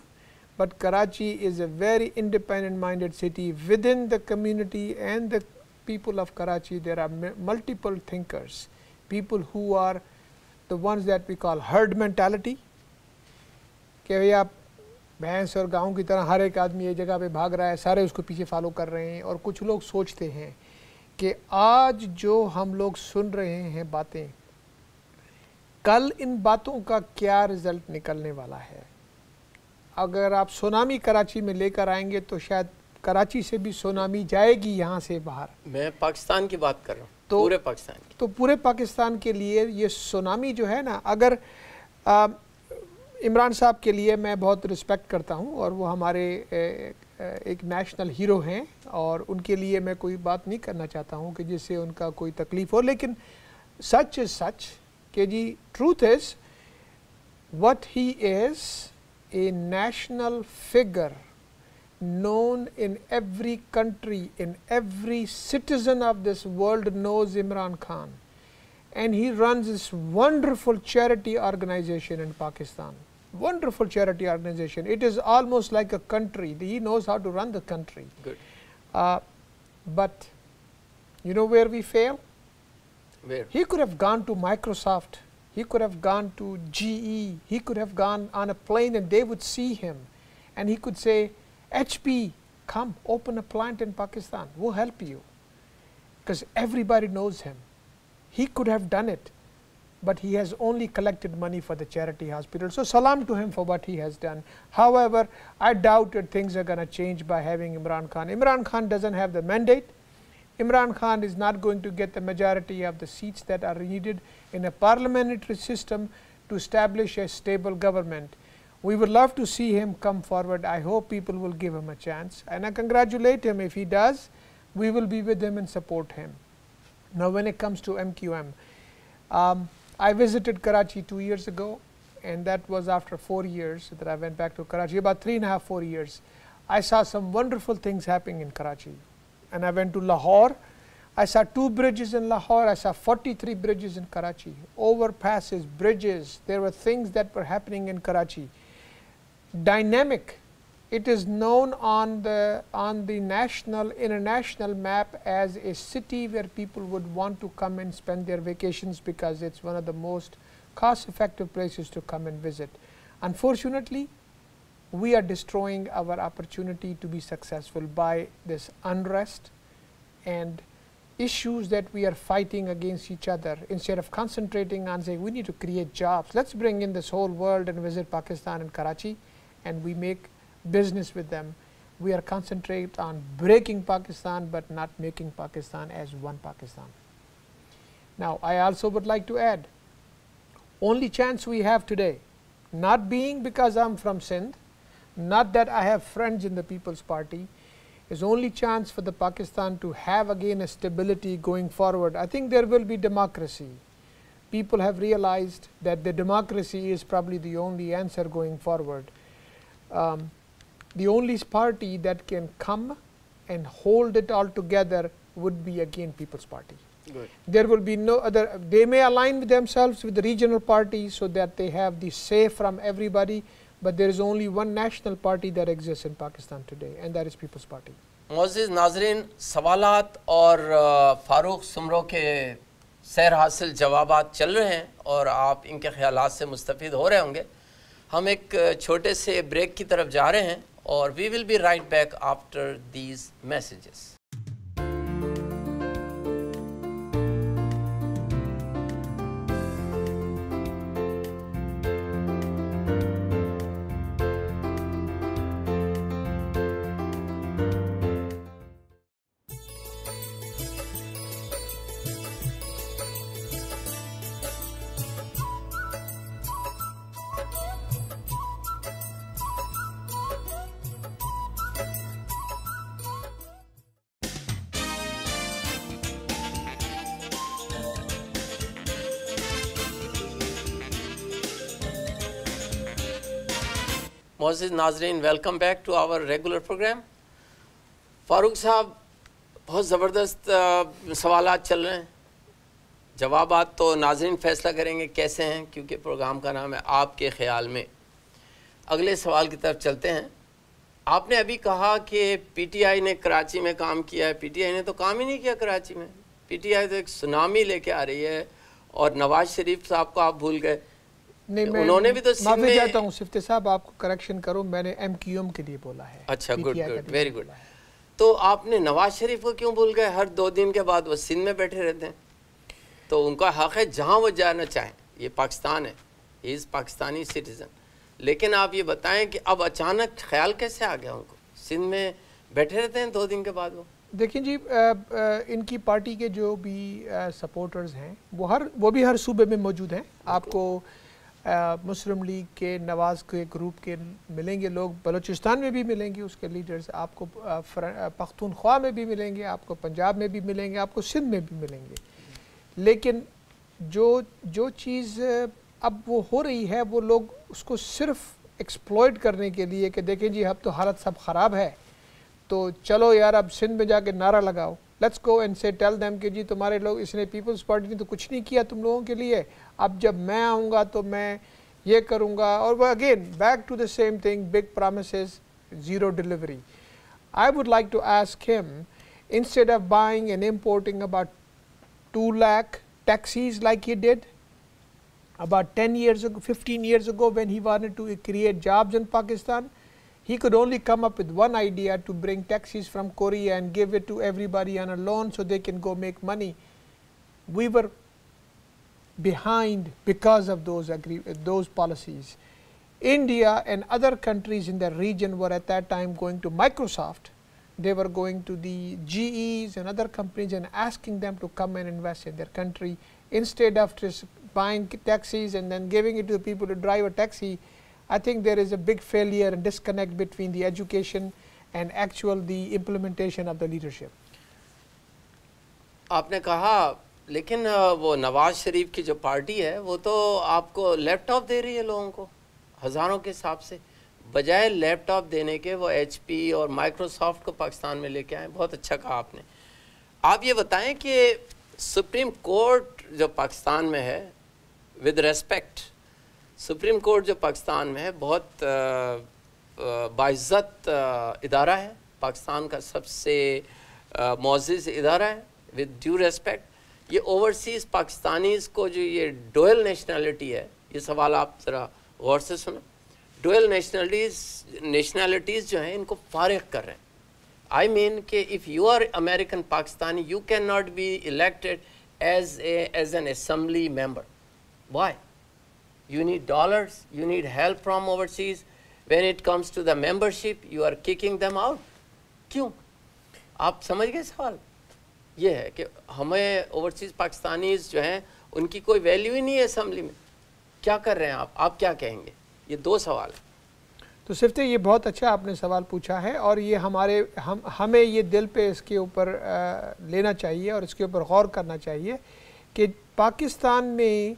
but Karachi is a very independent minded city. Within the community and the people of Karachi, there are multiple thinkers, people who are the ones that we call herd mentality. कि भैया भैंस और गाँव की तरह हर एक आदमी एक जगह पे भाग रहा है, सारे उसको पीछे फॉलो कर रहे हैं. और कुछ लोग सोचते हैं कि आज जो हम लोग सुन रहे हैं बातें, कल इन बातों का क्या रिज़ल्ट निकलने वाला है. अगर आप सुनामी कराची में लेकर आएंगे तो शायद कराची से भी सुनामी जाएगी यहाँ से बाहर. मैं पाकिस्तान की बात कर रहा हूँ, तो पूरे पाकिस्तान की. तो पूरे पाकिस्तान के लिए ये सुनामी जो है ना, अगर इमरान साहब के लिए मैं बहुत रिस्पेक्ट करता हूँ और वो हमारे एक नेशनल हीरो हैं, और उनके लिए मैं कोई बात नहीं करना चाहता हूँ कि जिससे उनका कोई तकलीफ़ हो. लेकिन सच इज़ सच कि जी truth is what he is a national figure known in every country, in every citizen of this world knows Imran Khan, and he runs this wonderful charity organization in Pakistan. Wonderful charity organization. It is almost like a country. He knows how to run the country. Good. But you know where we fail? Where? He could have gone to Microsoft. He could have gone to GE, he could have gone on a plane and they would see him, and he could say, HP, come open a plant in Pakistan, we'll help you, because everybody knows him. He could have done it, but he has only collected money for the charity hospital. So salam to him for what he has done. However, I doubt that things are going to change by having Imran Khan. Imran Khan doesn't have the mandate. Imran Khan is not going to get the majority of the seats that are needed in a parliamentary system to establish a stable government. We would love to see him come forward. I hope people will give him a chance, and I congratulate him if he does. We will be with him and support him. Now when it comes to MQM, I visited Karachi 2 years ago, and that was after 4 years that I went back to Karachi, about 3.5, 4 years. I saw some wonderful things happening in Karachi, and I went to Lahore. I saw 2 bridges in Lahore. I saw 43 bridges in Karachi, overpasses, bridges. There were things that were happening in Karachi. Dynamic. It is known on the national, international map as a city where people would want to come and spend their vacations because it's one of the most cost-effective places to come and visit. Unfortunately, we are destroying our opportunity to be successful by this unrest and issues that we are fighting against each other. Instead of concentrating on saying we need to create jobs, let's bring in this whole world and visit Pakistan and Karachi, and we make business with them. We are concentrated on breaking Pakistan but not making Pakistan as one Pakistan. Now I also would like to add, only chance we have today, not being because I'm from Sindh, not that I have friends in the People's Party, is only chance for the Pakistan to have again a stability going forward. I think there will be democracy. People have realized that the democracy is probably the only answer going forward. The only party that can come and hold it all together would be again People's Party. Good. There will be no other. They may align with themselves with the regional parties so that they have the say from everybody, but there is only one national party that exists in Pakistan today, and that is People's Party. मोअज़्ज़िज़ नाज़रीन, सवालात और फ़ारूक सुमरो के सैर हासिल जवाबात चल रहे हैं और आप इनके ख़यालात से मुस्तफ़ीद हो रहे होंगे। हम एक छोटे से ब्रेक की तरफ जा रहे हैं और we will be right back after these messages. मोअज़्ज़िज़ नाज़रीन, welcome back to our regular program. Farooq साहब, बहुत ज़बरदस्त सवालात चल रहे हैं, जवाबात तो नाज़रीन फ़ैसला करेंगे कैसे हैं, क्योंकि प्रोग्राम का नाम है आपके ख़्याल में। अगले सवाल की तरफ चलते हैं। आपने अभी कहा कि पीटीआई ने कराची में काम किया है। पीटीआई ने तो काम ही नहीं किया कराची में। पीटीआई तो एक सुनामी लेके आ रही है और नवाज शरीफ साहब को आप भूल गए। नहीं, उन्होंने भी तो माफी चाहता हूँ सिफ्ते साहब, आपको करेक्शन करो, मैंने MQM के लिए बोला है। अच्छा, गुड गुड, वेरी गुड। तो आपने नवाज शरीफ को क्यों भूल गए? हर 2 दिन के बाद वो सिंध में बैठे रहते हैं, तो उनका हक़ है जहाँ वो जाना चाहें। ये पाकिस्तान है, ही इज़ पाकिस्तानी सिटीज़न। लेकिन आप ये बताएं कि अब अचानक ख्याल कैसे आ गया उनको? सिंध में बैठे रहते हैं 2 दिन के बाद वो। देखिए जी, इनकी पार्टी के जो भी सपोर्टर्स हैं वो भी हर सूबे में मौजूद हैं। आपको मुस्लिम लीग के नवाज़ के ग्रुप के मिलेंगे लोग, बलूचिस्तान में भी मिलेंगे उसके लीडर्स, आपको पख्तूनख्वा में भी मिलेंगे, आपको पंजाब में भी मिलेंगे, आपको सिंध में भी मिलेंगे। लेकिन जो चीज़ अब वो हो रही है, वो लोग उसको सिर्फ एक्सप्लॉइट करने के लिए कि देखें जी अब तो हालत सब ख़राब है, तो चलो यार अब सिंध में जाके नारा लगाओ, लेट्स गो एंड से टेल देम कि जी तुम्हारे लोग, इसने पीपल्स पार्टी ने तो कुछ नहीं किया तुम लोगों के लिए, अब जब मैं आऊँगा तो मैं ये करूँगा। और वो again back to the same thing, big promises, zero delivery. I would like to ask him, instead of buying and importing about 2 lakh taxis like he did about 10 years ago, 15 years ago, when he wanted to create jobs in Pakistan, he could only come up with one idea, to bring taxis from Korea and give it to everybody on a loan so they can go make money. We were behind because of those policies. India and other countries in the region were at that time going to Microsoft. They were going to the GEs and other companies and asking them to come and invest in their country, instead of just buying taxis and then giving it to the people to drive a taxi. I think there is a big failure and disconnect between the education and the implementation of the leadership. आपने कहा लेकिन वो नवाज शरीफ की जो party है वो तो आपको लैपटॉप दे रही है लोगों को हज़ारों के हिसाब से, बजाय लैपटॉप देने के वो HP और माइक्रोसॉफ्ट को पाकिस्तान में लेके आए। बहुत अच्छा कहा आपने। आप ये बताएं कि सुप्रीम कोर्ट जो पाकिस्तान में है, विद रेस्पेक्ट, सुप्रीम कोर्ट जो पाकिस्तान में है बहुत बाइज़्ज़त इदारा है, पाकिस्तान का सबसे मुअज़्ज़ज़ इदारा है, विद ड्यू रेस्पेक्ट। ये ओवरसीज़ पाकिस्तानीज़ को जो ये डुअल नेशनलिटी है, ये सवाल आप ज़रा गौर से सुनो। डुअल नेशनलिटीज़ जो हैं इनको फारिग कर रहे हैं। आई मीन कि if you are American Pakistani, you can not be elected as an assembly member. Why? You need dollars, you need help from overseas. When it comes to the membership, you are kicking them out. क्यों? आप समझ गए सवाल? ये है कि हमें overseas Pakistanis जो हैं उनकी कोई वैल्यू ही नहीं है असेंबली में। क्या कर रहे हैं आप क्या कहेंगे? ये दो सवाल है। तो सिर्फ ये बहुत अच्छा आपने सवाल पूछा है और ये हमें ये दिल पे इसके ऊपर लेना चाहिए और इसके ऊपर गौर करना चाहिए कि पाकिस्तान में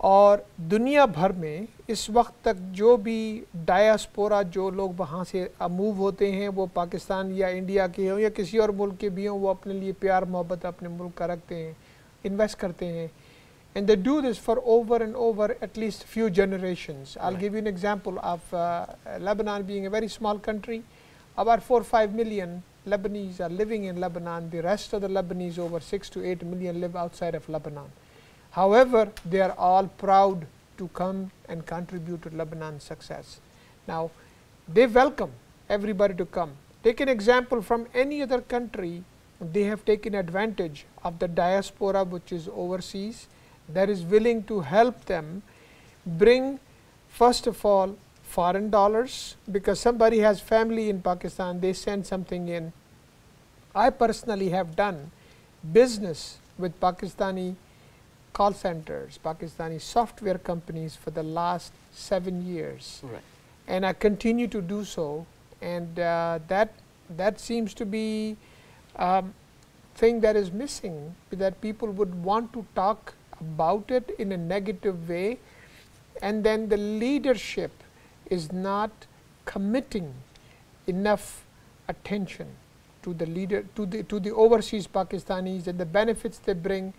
और दुनिया भर में इस वक्त तक जो भी डायस्पोरा जो लोग वहाँ से मूव होते हैं, वो पाकिस्तान या इंडिया के हों या किसी और मुल्क के भी हों, वो अपने लिए प्यार मोहब्बत अपने मुल्क का रखते हैं, इन्वेस्ट करते हैं। And they do this for over and over at least few generations. I'll give you an example of Lebanon being a very small country. About 4 or 5 million Lebanese are living in Lebanon. The rest of the Lebanese, over 6 to 8 million, live outside of Lebanon. However, they are all proud to come and contribute to Lebanon's success. Now, they welcome everybody to come. Take an example from any other country. They have taken advantage of the diaspora which is overseas, that is willing to help them bring, first of all, foreign dollars, because somebody has family in Pakistan, they send something in. I personally have done business with Pakistani call centers, Pakistani software companies for the last 7 years. Right. And I continue to do so, and that seems to be thing that is missing, that people would want to talk about it in a negative way, and then the leadership is not committing enough attention to the overseas Pakistanis and the benefits they bring.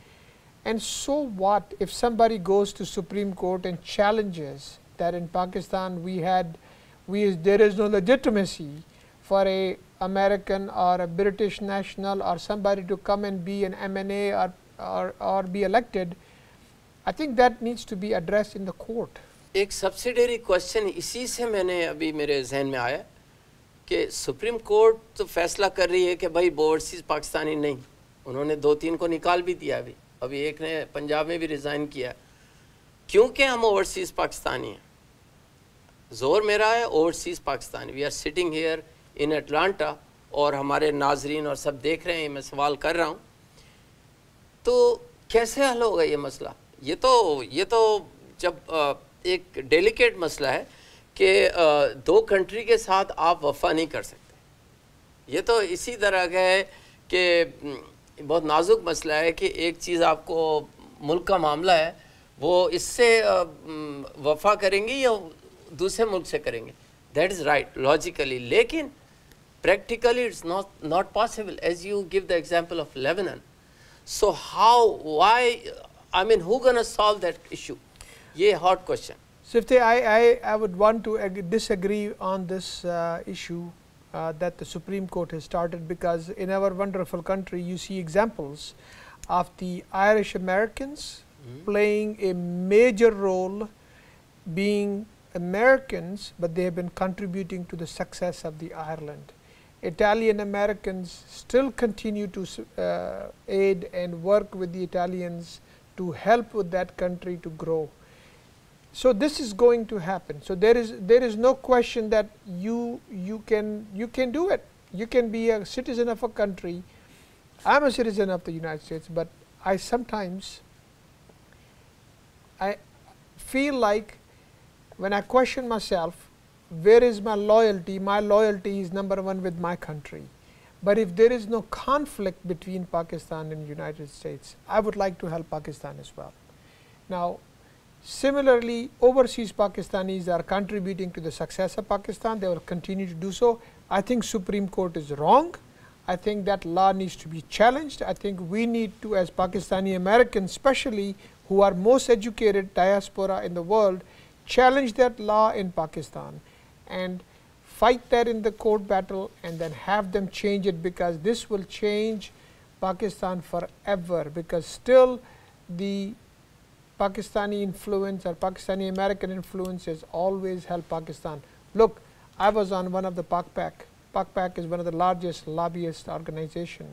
And so what if somebody goes to Supreme Court and challenges that in Pakistan there is no legitimacy for a American or a British national or somebody to come and be an MNA or be elected? I think that needs to be addressed in the court. एक subsidiary question इसी से मैंने अभी मेरे जहन में आया कि सुप्रीम कोर्ट तो फैसला कर रही है कि भाई ओवरसीज़ पाकिस्तानी नहीं, उन्होंने 2-3 को निकाल भी दिया, अभी एक ने पंजाब में भी रिज़ाइन किया, क्योंकि हम ओवरसीज़ पाकिस्तानी हैं। ज़ोर मेरा है overseas Pakistani. We are sitting here in Atlanta और हमारे नाजरीन और सब देख रहे हैं, मैं सवाल कर रहा हूँ, तो कैसे हल होगा ये मसला? ये तो जब एक डेलिकेट मसला है कि 2 कंट्री के साथ आप वफ़ा नहीं कर सकते। ये तो इसी तरह का है कि बहुत नाजुक मसला है कि एक चीज़ आपको मुल्क का मामला है, वो इससे वफ़ा करेंगे या दूसरे मुल्क से करेंगे। दैट इज़ राइट लॉजिकली, लेकिन practically it's not possible, as you give the example of Lebanon. So how, why, I mean, who gonna solve that issue? ये hot question. Sifte, I would want to disagree on this issue that the Supreme Court has started, because in our wonderful country you see examples of the Irish Americans playing a major role, being Americans, but they have been contributing to the success of the Ireland. Italian Americans still continue to aid and work with the Italians to help with that country to grow. So this is going to happen. So there is no question that you can do it. You can be a citizen of a country. I'm a citizen of the United States, but I sometimes feel like when I question myself, where is my loyalty? My loyalty is number one with my country. But if there is no conflict between Pakistan and United States, I would like to help Pakistan as well. Now, similarly, overseas Pakistanis are contributing to the success of Pakistan. They will continue to do so. I think Supreme Court is wrong. I think that law needs to be challenged. I think we need to, as Pakistani Americans especially, who are most educated diaspora in the world, challenge that law in Pakistan and fight that in the court battle and then have them change it, because this will change Pakistan forever, because still the Pakistani influence or Pakistani American influence has always helped Pakistan. Look, I was on one of the PACPAC. PACPAC is one of the largest lobbyist organization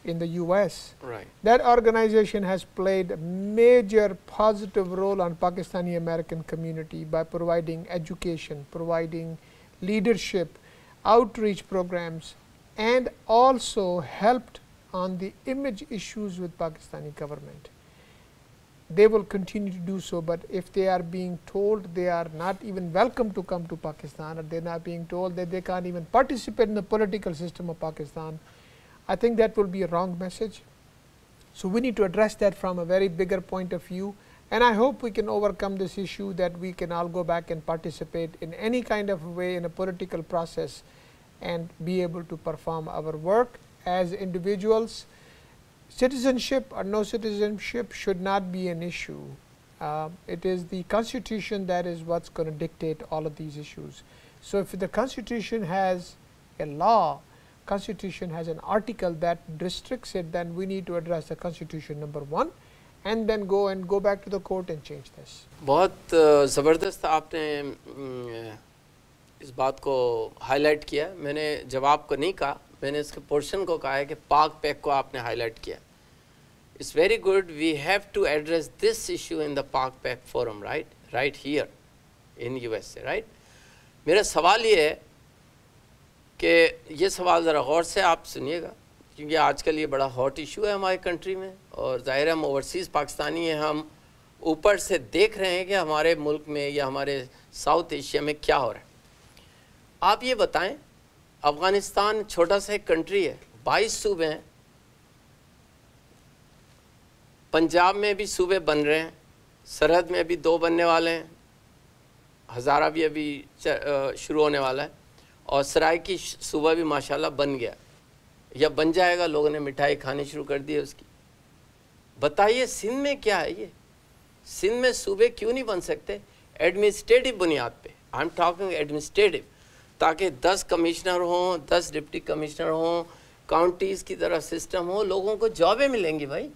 in the US. Right. That organization has played a major positive role on Pakistani American community by providing education, providing leadership, outreach programs, and also helped on the image issues with Pakistani government. They will continue to do so, but if they are being told they are not even welcome to come to Pakistan, or they are not being told that they can't even participate in the political system of Pakistan, I think that will be a wrong message. So we need to address that from a very bigger point of view, and I hope we can overcome this issue, that we can all go back and participate in any kind of way in a political process and be able to perform our work as individuals. Citizenship or no citizenship should not be an issue. It is the Constitution that is what's going to dictate all of these issues. So if the Constitution has a law, Constitution has an article that restricts it, then we need to address the Constitution number one, and then go back to the court and change this. बहुत ज़बरदस्त आपने इस बात को highlight किया. मैंने जवाब को नहीं कहा, मैंने इसके पोर्शन को कहा है कि पाक पैक को आपने हाईलाइट किया. It's very good. We have to address this issue in the PAC-PAC forum, right here in USA, right? मेरा सवाल ये है कि ये सवाल ज़रा गौर से आप सुनिएगा, क्योंकि आजकल ये बड़ा हॉट इशू है हमारे कंट्री में, और ज़ाहिर हम ओवरसीज़ पाकिस्तानी हैं, हम ऊपर से देख रहे हैं कि हमारे मुल्क में या हमारे साउथ एशिया में क्या हो रहा है. आप ये बताएं, अफ़गानिस्तान छोटा सा एक कंट्री है, 22 सूबे हैं, पंजाब में भी सूबे बन रहे हैं, सरहद में अभी 2 बनने वाले हैं, हज़ारा भी अभी शुरू होने वाला है, और सराइकी सूबा भी माशाल्लाह बन गया या बन जाएगा. लोगों ने मिठाई खानी शुरू कर दी है उसकी. बताइए सिंध में क्या है ये? सिंध में सूबे क्यों नहीं बन सकते एडमिनिस्ट्रेटिव बुनियाद पे? आई एम टॉकिंग एडमिनिस्ट्रेटिव, ताकि 10 कमिश्नर हों, 10 डिप्टी कमिश्नर हों, काउंटीज़ की तरह सिस्टम हो, लोगों को जॉबें मिलेंगी भाई,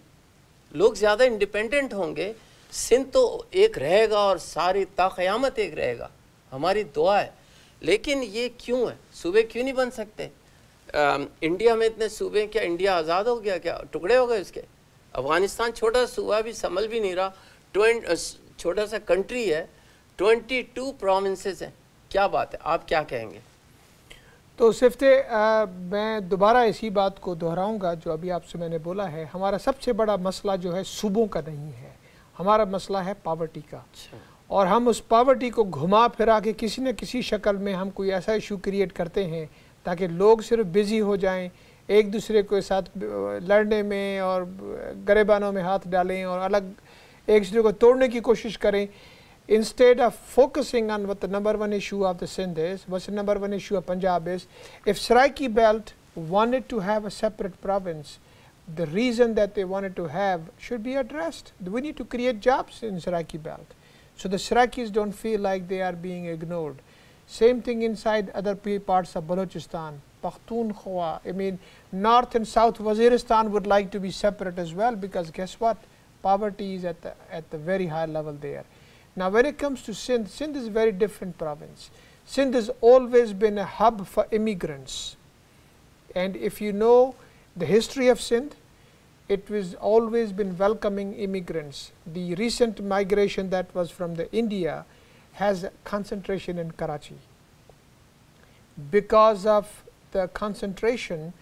लोग ज़्यादा इंडिपेंडेंट होंगे. सिंध तो एक रहेगा और सारी ताक़यामत एक रहेगा, हमारी दुआ है. लेकिन ये क्यों है? सूबे क्यों नहीं बन सकते? इंडिया में इतने सूबे, क्या इंडिया आज़ाद हो गया? क्या टुकड़े हो गए उसके? अफ़गानिस्तान छोटा सूबा भी संभल भी नहीं रहा, छोटा सा कंट्री है, 22 प्रोविंसेस हैं. क्या बात है, आप क्या कहेंगे? तो सिफ्ते मैं दोबारा इसी बात को दोहराऊंगा जो अभी आपसे मैंने बोला है. हमारा सबसे बड़ा मसला जो है सूबों का नहीं है, हमारा मसला है पावर्टी का. अच्छा. और हम उस पावर्टी को घुमा फिरा के किसी न किसी शक्ल में हम कोई ऐसा इशू क्रिएट करते हैं ताकि लोग सिर्फ बिज़ी हो जाएं, एक दूसरे के साथ लड़ने में और गरेबानों में हाथ डालें और अलग एक दूसरे को तोड़ने की कोशिश करें. Instead of focusing on what the number one issue of the Sindh is, what's the number one issue of Punjab is, if Saraiki Belt wanted to have a separate province, the reason that they wanted to have should be addressed. We need to create jobs in Saraiki Belt, so the Saraikis don't feel like they are being ignored. Same thing inside other parts of Balochistan, Pakhtunkhwa. I mean, North and South Waziristan would like to be separate as well, because guess what? Poverty is at the very high level there. Now when it comes to Sindh, Sindh is a very different province. Sindh has always been a hub for immigrants. And if you know the history of Sindh, it was always been welcoming immigrants. The recent migration that was from the India has a concentration in Karachi. Because of the concentration,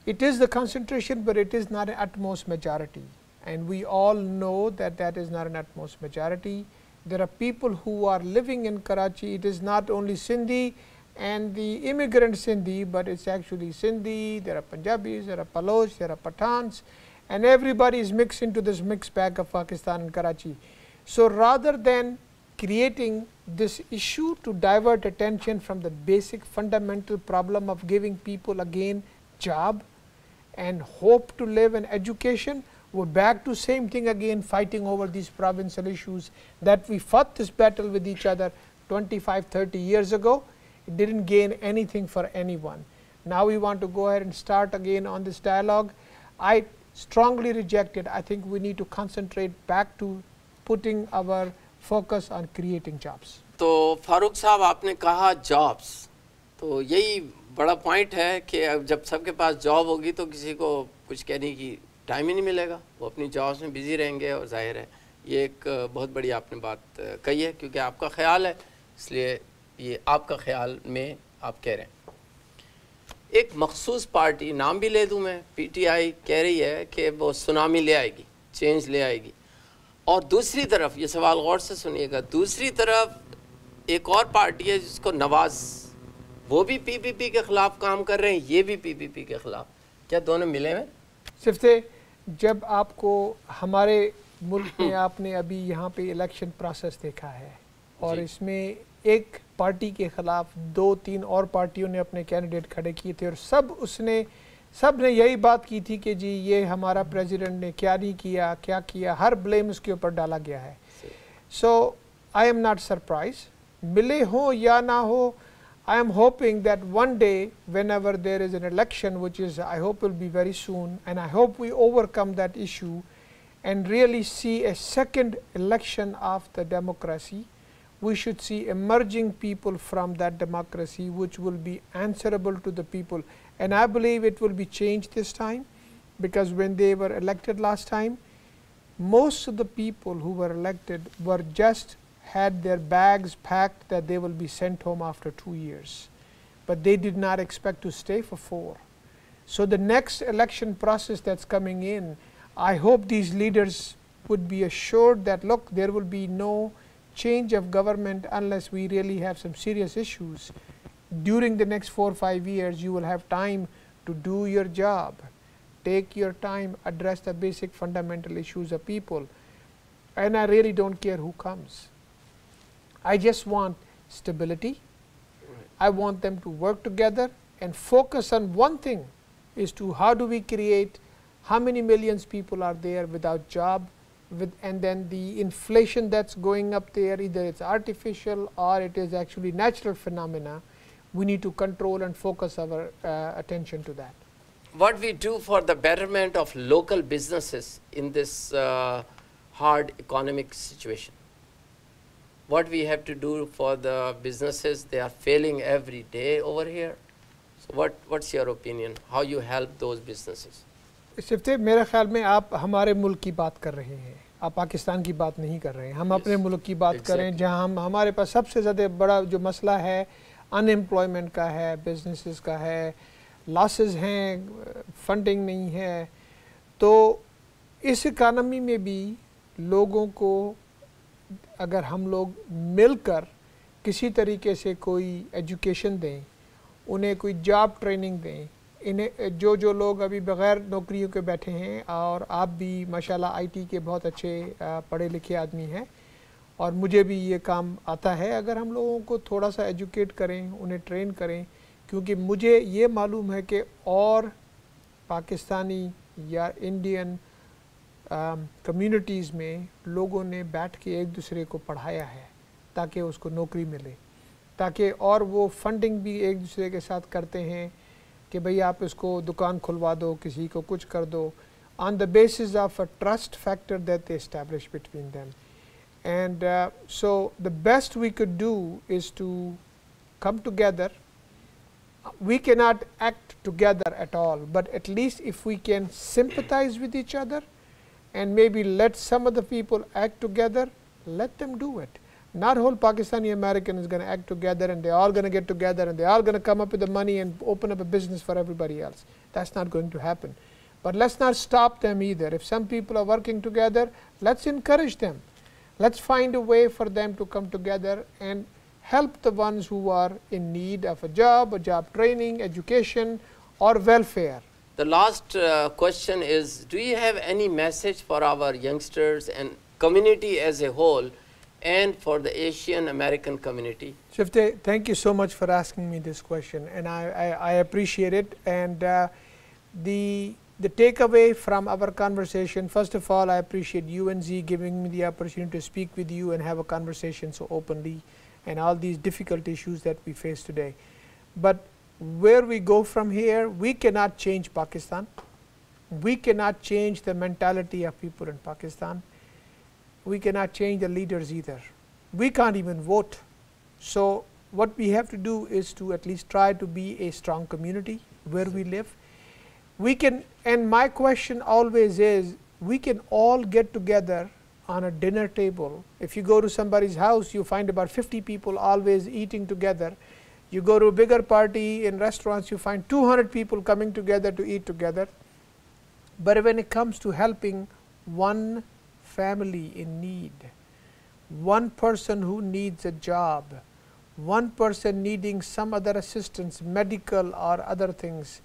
it is the concentration, but it is not an utmost majority. And we all know that that is not an utmost majority. There are people who are living in Karachi. It is not only Sindhi and the immigrant Sindhi, but it's actually Sindhi, there are Punjabis, there are Baloch, there are Pathans, and everybody is mixed into this mixed bag of Pakistan and Karachi. So rather than creating this issue to divert attention from the basic fundamental problem of giving people again job and hope to live in education, we're back to same thing again, fighting over these provincial issues that we fought this battle with each other 25, 30 years ago. It didn't gain anything for anyone. Now we want to go ahead and start again on this dialogue. I strongly reject it. I think we need to concentrate back to putting our focus on creating jobs. तो फारूक साहब आपने कहा jobs, तो यही बड़ा point है कि अब जब सबके पास जॉब होगी तो किसी को कुछ कहने की टाइम ही नहीं मिलेगा, वो अपनी जॉब्स में बिजी रहेंगे। और जाहिर है ये एक बहुत बड़ी आपने बात कही है, क्योंकि आपका ख्याल है, इसलिए ये आपका ख्याल में आप कह रहे हैं। एक मखसूस पार्टी, नाम भी ले दूं मैं, पीटीआई कह रही है कि वो सुनामी ले आएगी, चेंज ले आएगी। और दूसरी तरफ, ये सवाल गौर से सुनिएगा, दूसरी तरफ एक और पार्टी है जिसको नवाज, वो भी पीपीपी के ख़िलाफ़ काम कर रहे हैं, ये भी पीपीपी के ख़िलाफ़। क्या दोनों मिले हुए? सिर्फ जब आपको हमारे मुल्क में आपने अभी यहाँ पे इलेक्शन प्रोसेस देखा है और इसमें एक पार्टी के ख़िलाफ़ 2-3 और पार्टियों ने अपने कैंडिडेट खड़े किए थे और सब ने यही बात की थी कि जी ये हमारा प्रेसिडेंट ने क्या नहीं किया, क्या किया, हर ब्लेम उसके ऊपर डाला गया है। सो आई एम नॉट सरप्राइज, मिले हो या ना हो, I am hoping that one day whenever there is an election, which is I hope will be very soon, and I hope we overcome that issue and really see a second election of the democracy. We should see emerging people from that democracy which will be answerable to the people, and I believe it will be changed this time, because when they were elected last time, most of the people who were elected were just had their bags packed that they will be sent home after 2 years, but they did not expect to stay for 4. So the next election process that's coming in, I hope these leaders would be assured that look, there will be no change of government unless we really have some serious issues. During the next 4 or 5 years, you will have time to do your job, take your time, address the basic fundamental issues of people, and I really don't care who comes. I just want stability. I want them to work together and focus on one thing, is to how do we create, how many millions people are there without job, and then the inflation that's going up there, either it's artificial or it is actually natural phenomena. We need to control and focus our attention to that. What we do for the betterment of local businesses in this hard economic situation? What we have to do for the businesses, they are failing every day over here. So what's your opinion? How you help those businesses? सिफ्ते, मेरे ख्याल में आप हमारे मुल्क की बात कर रहे हैं, आप पाकिस्तान की बात नहीं कर रहे हैं। हम अपने मुल्क की बात कर रहे हैं, जहां हमारे पास सबसे ज़्यादा बड़ा जो मसला है अनएम्प्लॉयमेंट का है, बिजनेसेस का है, लॉसेस हैं, फंडिंग नहीं है। तो इस इकानमी में भी लोगों को अगर हम लोग मिलकर किसी तरीके से कोई एजुकेशन दें, उन्हें कोई जॉब ट्रेनिंग दें, इन्हें जो लोग अभी बग़ैर नौकरियों के बैठे हैं, और आप भी माशाल्लाह आईटी के बहुत अच्छे पढ़े लिखे आदमी हैं और मुझे भी ये काम आता है, अगर हम लोगों को थोड़ा सा एजुकेट करें, उन्हें ट्रेन करें, क्योंकि मुझे ये मालूम है कि और पाकिस्तानी या इंडियन कम्युनिटीज़ में लोगों ने बैठ के एक दूसरे को पढ़ाया है ताकि उसको नौकरी मिले, ताकि और वो फंडिंग भी एक दूसरे के साथ करते हैं कि भाई आप इसको दुकान खुलवा दो, किसी को कुछ कर दो, on the basis of a trust factor that they establish between them. And so the best we could do is to come together we cannot act together at all, but at least if we can sympathize with each other and maybe let some of the people act together, let them do it. Not whole Pakistani American is going to act together and they are all going to get together and they are all going to come up with the money and open up a business for everybody else. That's not going to happen. But let's not stop them either. If some people are working together, let's encourage them. Let's find a way for them to come together and help the ones who are in need of a job training, education, or welfare. The last question is, do you have any message for our youngsters and community as a whole and for the Asian American community? Shifte, thank you so much for asking me this question, and I appreciate it. And the takeaway from our conversation, first of all, I appreciate UNZ giving me the opportunity to speak with you and have a conversation so openly and all these difficult issues that we face today. But where we go from here, we cannot change Pakistan. We cannot change the mentality of people in Pakistan. We cannot change the leaders either. We can't even vote. So what we have to do is to at least try to be a strong community where we live. We can, and my question always is, we can all get together on a dinner table. If you go to somebody's house, you find about 50 people always eating together. You go to a bigger party in restaurants, you find 200 people coming together to eat together. But when it comes to helping one family in need, one person who needs a job, one person needing some other assistance, medical or other things,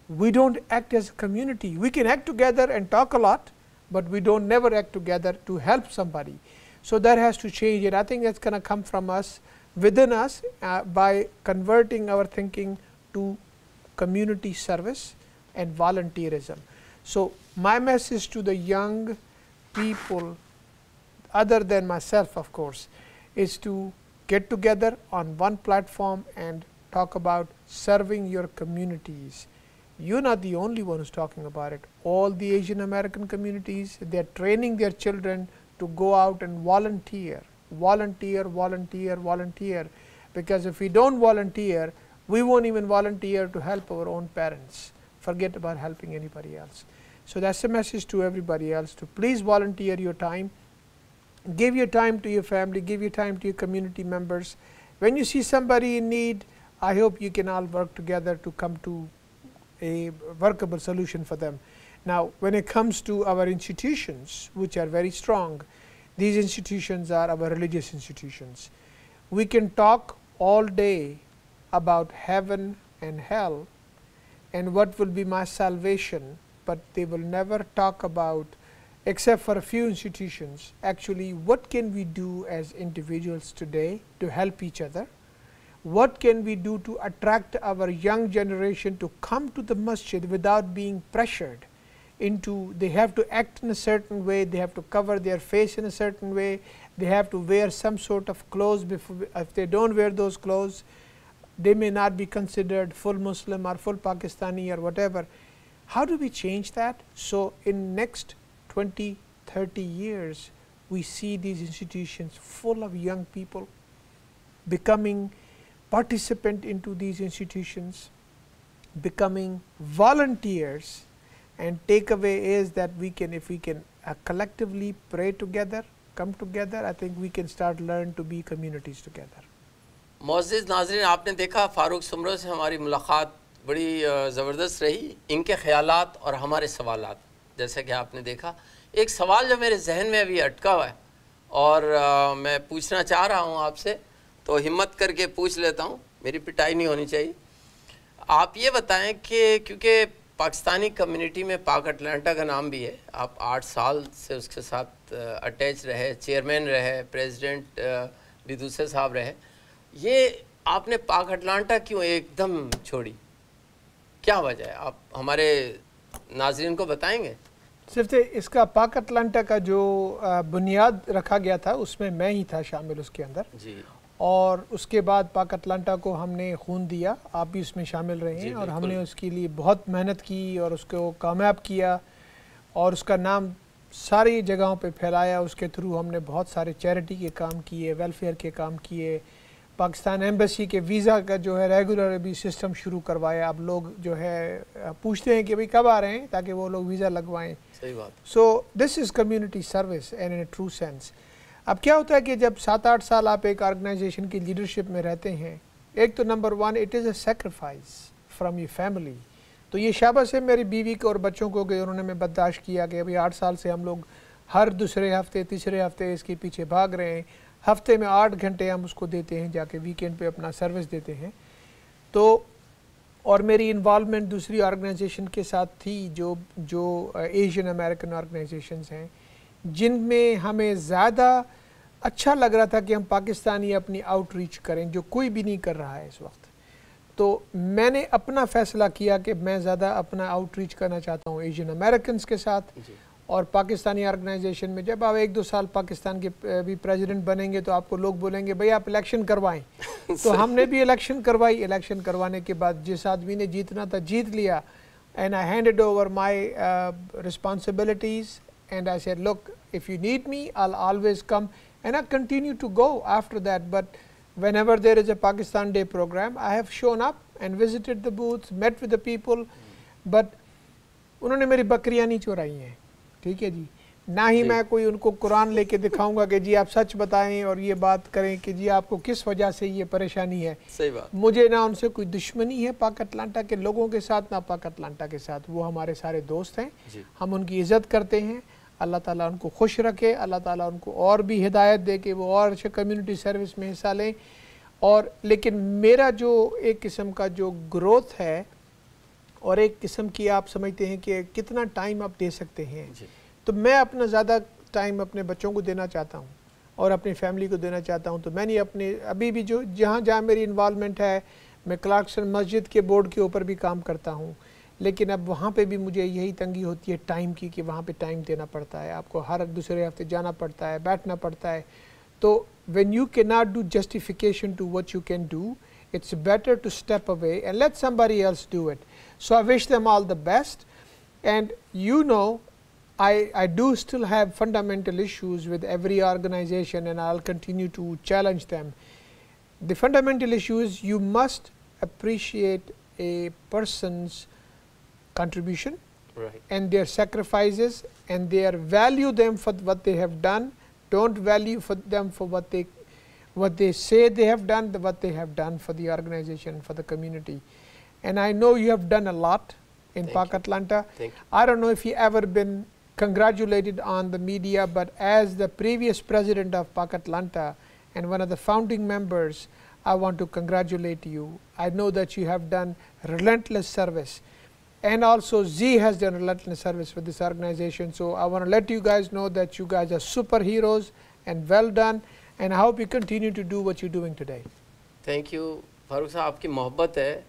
we don't act as a community. We can act together and talk a lot, but we don't never act together to help somebody. So that has to change, and I think that's going to come from us, within us, by converting our thinking to community service and volunteerism. So my message to the young people, other than myself of course, is to get together on one platform and talk about serving your communities. You're not the only one who's talking about it. All the Asian American communities, they're training their children to go out and volunteer, volunteer, volunteer, volunteer. Because if we don't volunteer, we won't even volunteer to help our own parents. Forget about helping anybody else. So that's the message to everybody else, to please volunteer your time. Give your time to your family, give your time to your community members. When you see somebody in need, I hope you can all work together to come to a workable solution for them. Now, when it comes to our institutions, which are very strong, these institutions are our religious institutions. We can talk all day about heaven and hell and what will be my salvation, but they will never talk about, except for a few institutions, actually what can we do as individuals today to help each other. What can we do to attract our young generation to come to the masjid without being pressured into, they have to act in a certain way, they have to cover their face in a certain way, they have to wear some sort of clothes. Before, if they don't wear those clothes, they may not be considered full Muslim or full Pakistani or whatever. How do we change that? So in next 20, 30 years, we see these institutions full of young people becoming participant into these institutions, becoming volunteers, and takeaway is that we can, if we can collectively pray together, come together, I think we can start learn to be communities together. मोअज़्ज़िज़ नाज़रीन, आपने देखा फ़ारूक सुमरो से हमारी मुलाकात बड़ी ज़बरदस्त रही। इनके ख़यालात और हमारे सवालात, जैसे कि आपने देखा, एक सवाल जो मेरे जहन में अभी अटका हुआ है और मैं पूछना चाह रहा हूँ आपसे, तो हिम्मत करके पूछ लेता हूँ, मेरी पिटाई नहीं होनी चाहिए। आप ये बताएं कि क्योंकि पाकिस्तानी कम्युनिटी में पाक अटलांटा का नाम भी है, आप 8 साल से उसके साथ अटैच रहे, चेयरमैन रहे, प्रेसिडेंट भी दूसरे साहब रहे, ये आपने पाक अटलांटा क्यों एकदम छोड़ी, क्या वजह है, आप हमारे नाज़रीन को बताएंगे? सिर्फ इसका पाक अटलांटा का जो बुनियाद रखा गया था उसमें मैं ही था शामिल उसके अंदर जी, और उसके बाद पाक अटलांटा को हमने खून दिया, आप भी उसमें शामिल रहे हैं और हमने उसके लिए बहुत मेहनत की और उसको कामयाब किया और उसका नाम सारी जगहों पे फैलाया। उसके थ्रू हमने बहुत सारे चैरिटी के काम किए, वेलफेयर के काम किए, पाकिस्तान एम्बेसी के वीज़ा का जो है रेगुलर अभी सिस्टम शुरू करवाया। अब लोग जो है पूछते हैं कि भाई कब आ रहे हैं, ताकि वो लोग वीज़ा लगवाएं। सही बात। So this is community service and in A true sense. अब क्या होता है कि जब 7-8 साल आप एक ऑर्गेनाइजेशन की लीडरशिप में रहते हैं, एक तो number 1 it is a sacrifice from your family. तो ये शाबाश है मेरी बीवी को और बच्चों को कि उन्होंने मैं बर्दाश्त किया कि अभी 8 साल से हम लोग हर दूसरे हफ्ते तीसरे हफ्ते इसके पीछे भाग रहे हैं। हफ्ते में 8 घंटे हम उसको देते हैं, जाके वीकेंड पे अपना सर्विस देते हैं। तो और मेरी इन्वॉल्वमेंट दूसरी ऑर्गेनाइजेशन के साथ थी जो एशियन अमेरिकन ऑर्गेनाइजेशंस हैं, जिनमें हमें ज़्यादा अच्छा लग रहा था कि हम पाकिस्तानी अपनी आउटरीच करें, जो कोई भी नहीं कर रहा है इस वक्त। तो मैंने अपना फ़ैसला किया कि मैं ज़्यादा अपना आउटरीच करना चाहता हूँ एशियन अमेरिकन के साथ। और पाकिस्तानी ऑर्गेनाइजेशन में जब आप 1-2 साल पाकिस्तान के भी प्रेसिडेंट बनेंगे तो आपको लोग बोलेंगे भाई आप इलेक्शन करवाएं। तो हमने भी इलेक्शन करवाई। इलेक्शन करवाने के बाद जिस आदमी ने जीतना था जीत लिया, and I handed over my responsibilities and I said look if you need me I will always come and I continue to go after that. But whenever there is a Pakistan Day program, I have shown up and visited the booths, met with the people, but उन्होंने मेरी बकरियां नहीं चुराई हैं, ठीक है जी। ना ही मैं कोई उनको कुरान लेके दिखाऊंगा कि जी आप सच बताएं और ये बात करें कि जी आपको किस वजह से ये परेशानी है। सही बात। मुझे ना उनसे कोई दुश्मनी है पाक अटलांटा के लोगों के साथ, ना पाक अटलांटा के साथ। वो हमारे सारे दोस्त हैं, हम उनकी इज़्ज़त करते हैं। अल्लाह ताला उनको खुश रखे, अल्लाह ताला उनको और भी हिदायत दे कि वो और अच्छे कम्युनिटी सर्विस में हिस्सा लें। और लेकिन मेरा जो एक किस्म का जो ग्रोथ है और एक किस्म की आप समझते हैं कि कितना टाइम आप दे सकते हैं, तो मैं अपना ज़्यादा टाइम अपने बच्चों को देना चाहता हूँ और अपनी फैमिली को देना चाहता हूँ। तो मैंने अपने अभी भी जो जहाँ मेरी इन्वॉल्वमेंट है, मैं क्लार्कसन मस्जिद के बोर्ड के ऊपर भी काम करता हूँ, लेकिन अब वहाँ पे भी मुझे यही तंगी होती है टाइम की कि वहाँ पे टाइम देना पड़ता है, आपको हर दूसरे हफ्ते जाना पड़ता है, बैठना पड़ता है। तो when you cannot do justification to what you can do, it's better to step away and let somebody else do it. So I wish them all the best. And you know, I do still have fundamental issues with every organization, and I'll continue to challenge them. The fundamental issue is you must appreciate a person's contribution, right, and their sacrifices, and value them for what they have done. Don't value for them for what they say they have done, what they have done for the organization, for the community. And I know you have done a lot in Park Atlanta. I don't know if you ever been congratulated on the media, but as the previous president of Park Atlanta and one of the founding members, I want to congratulate you. I know that you have done relentless service. And also Z has done relentless service with this organization. So I want to let you guys know that you guys are superheroes and well done, and I hope you continue to do what you're doing today. Thank you Farooq साहब, आपकी मोहब्बत है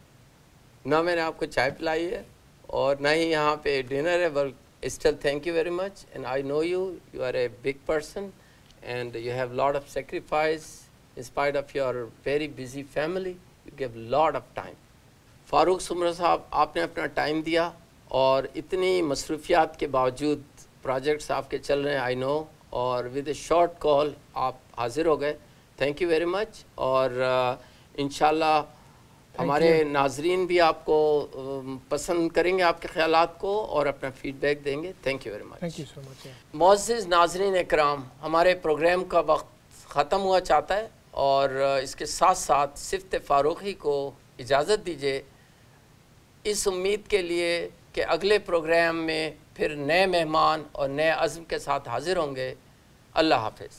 ना, मैंने आपको चाय पिलाई है और ना ही यहाँ पे डिनर है, but still thank you very much, and I know you are a big person and you have lot of sacrifice in spite of your very busy family. You give lot of time. Farooq Soomro साहब, आपने अपना time दिया और इतनी मसरूफियात के बावजूद projects आपके चल रहे हैं, आई नो, और विद ए शॉर्ट कॉल आप हाजिर हो गए। Thank you very much. और इंशाल्लाह हमारे नाजरीन भी आपको पसंद करेंगे, आपके ख्यालात को, और अपना फीडबैक देंगे। Thank you very much. Thank you so much. मुअज़्ज़िज़ नाजरीन इकराम, हमारे प्रोग्राम का वक्त ख़त्म हुआ चाहता है और इसके साथ साथ सिफ्त फ़ारूकी को इजाज़त दीजिए, इस उम्मीद के लिए कि अगले प्रोग्राम में फिर नए मेहमान और नए अज़्म के साथ हाज़िर होंगे। अल्लाह हाफ़िज़।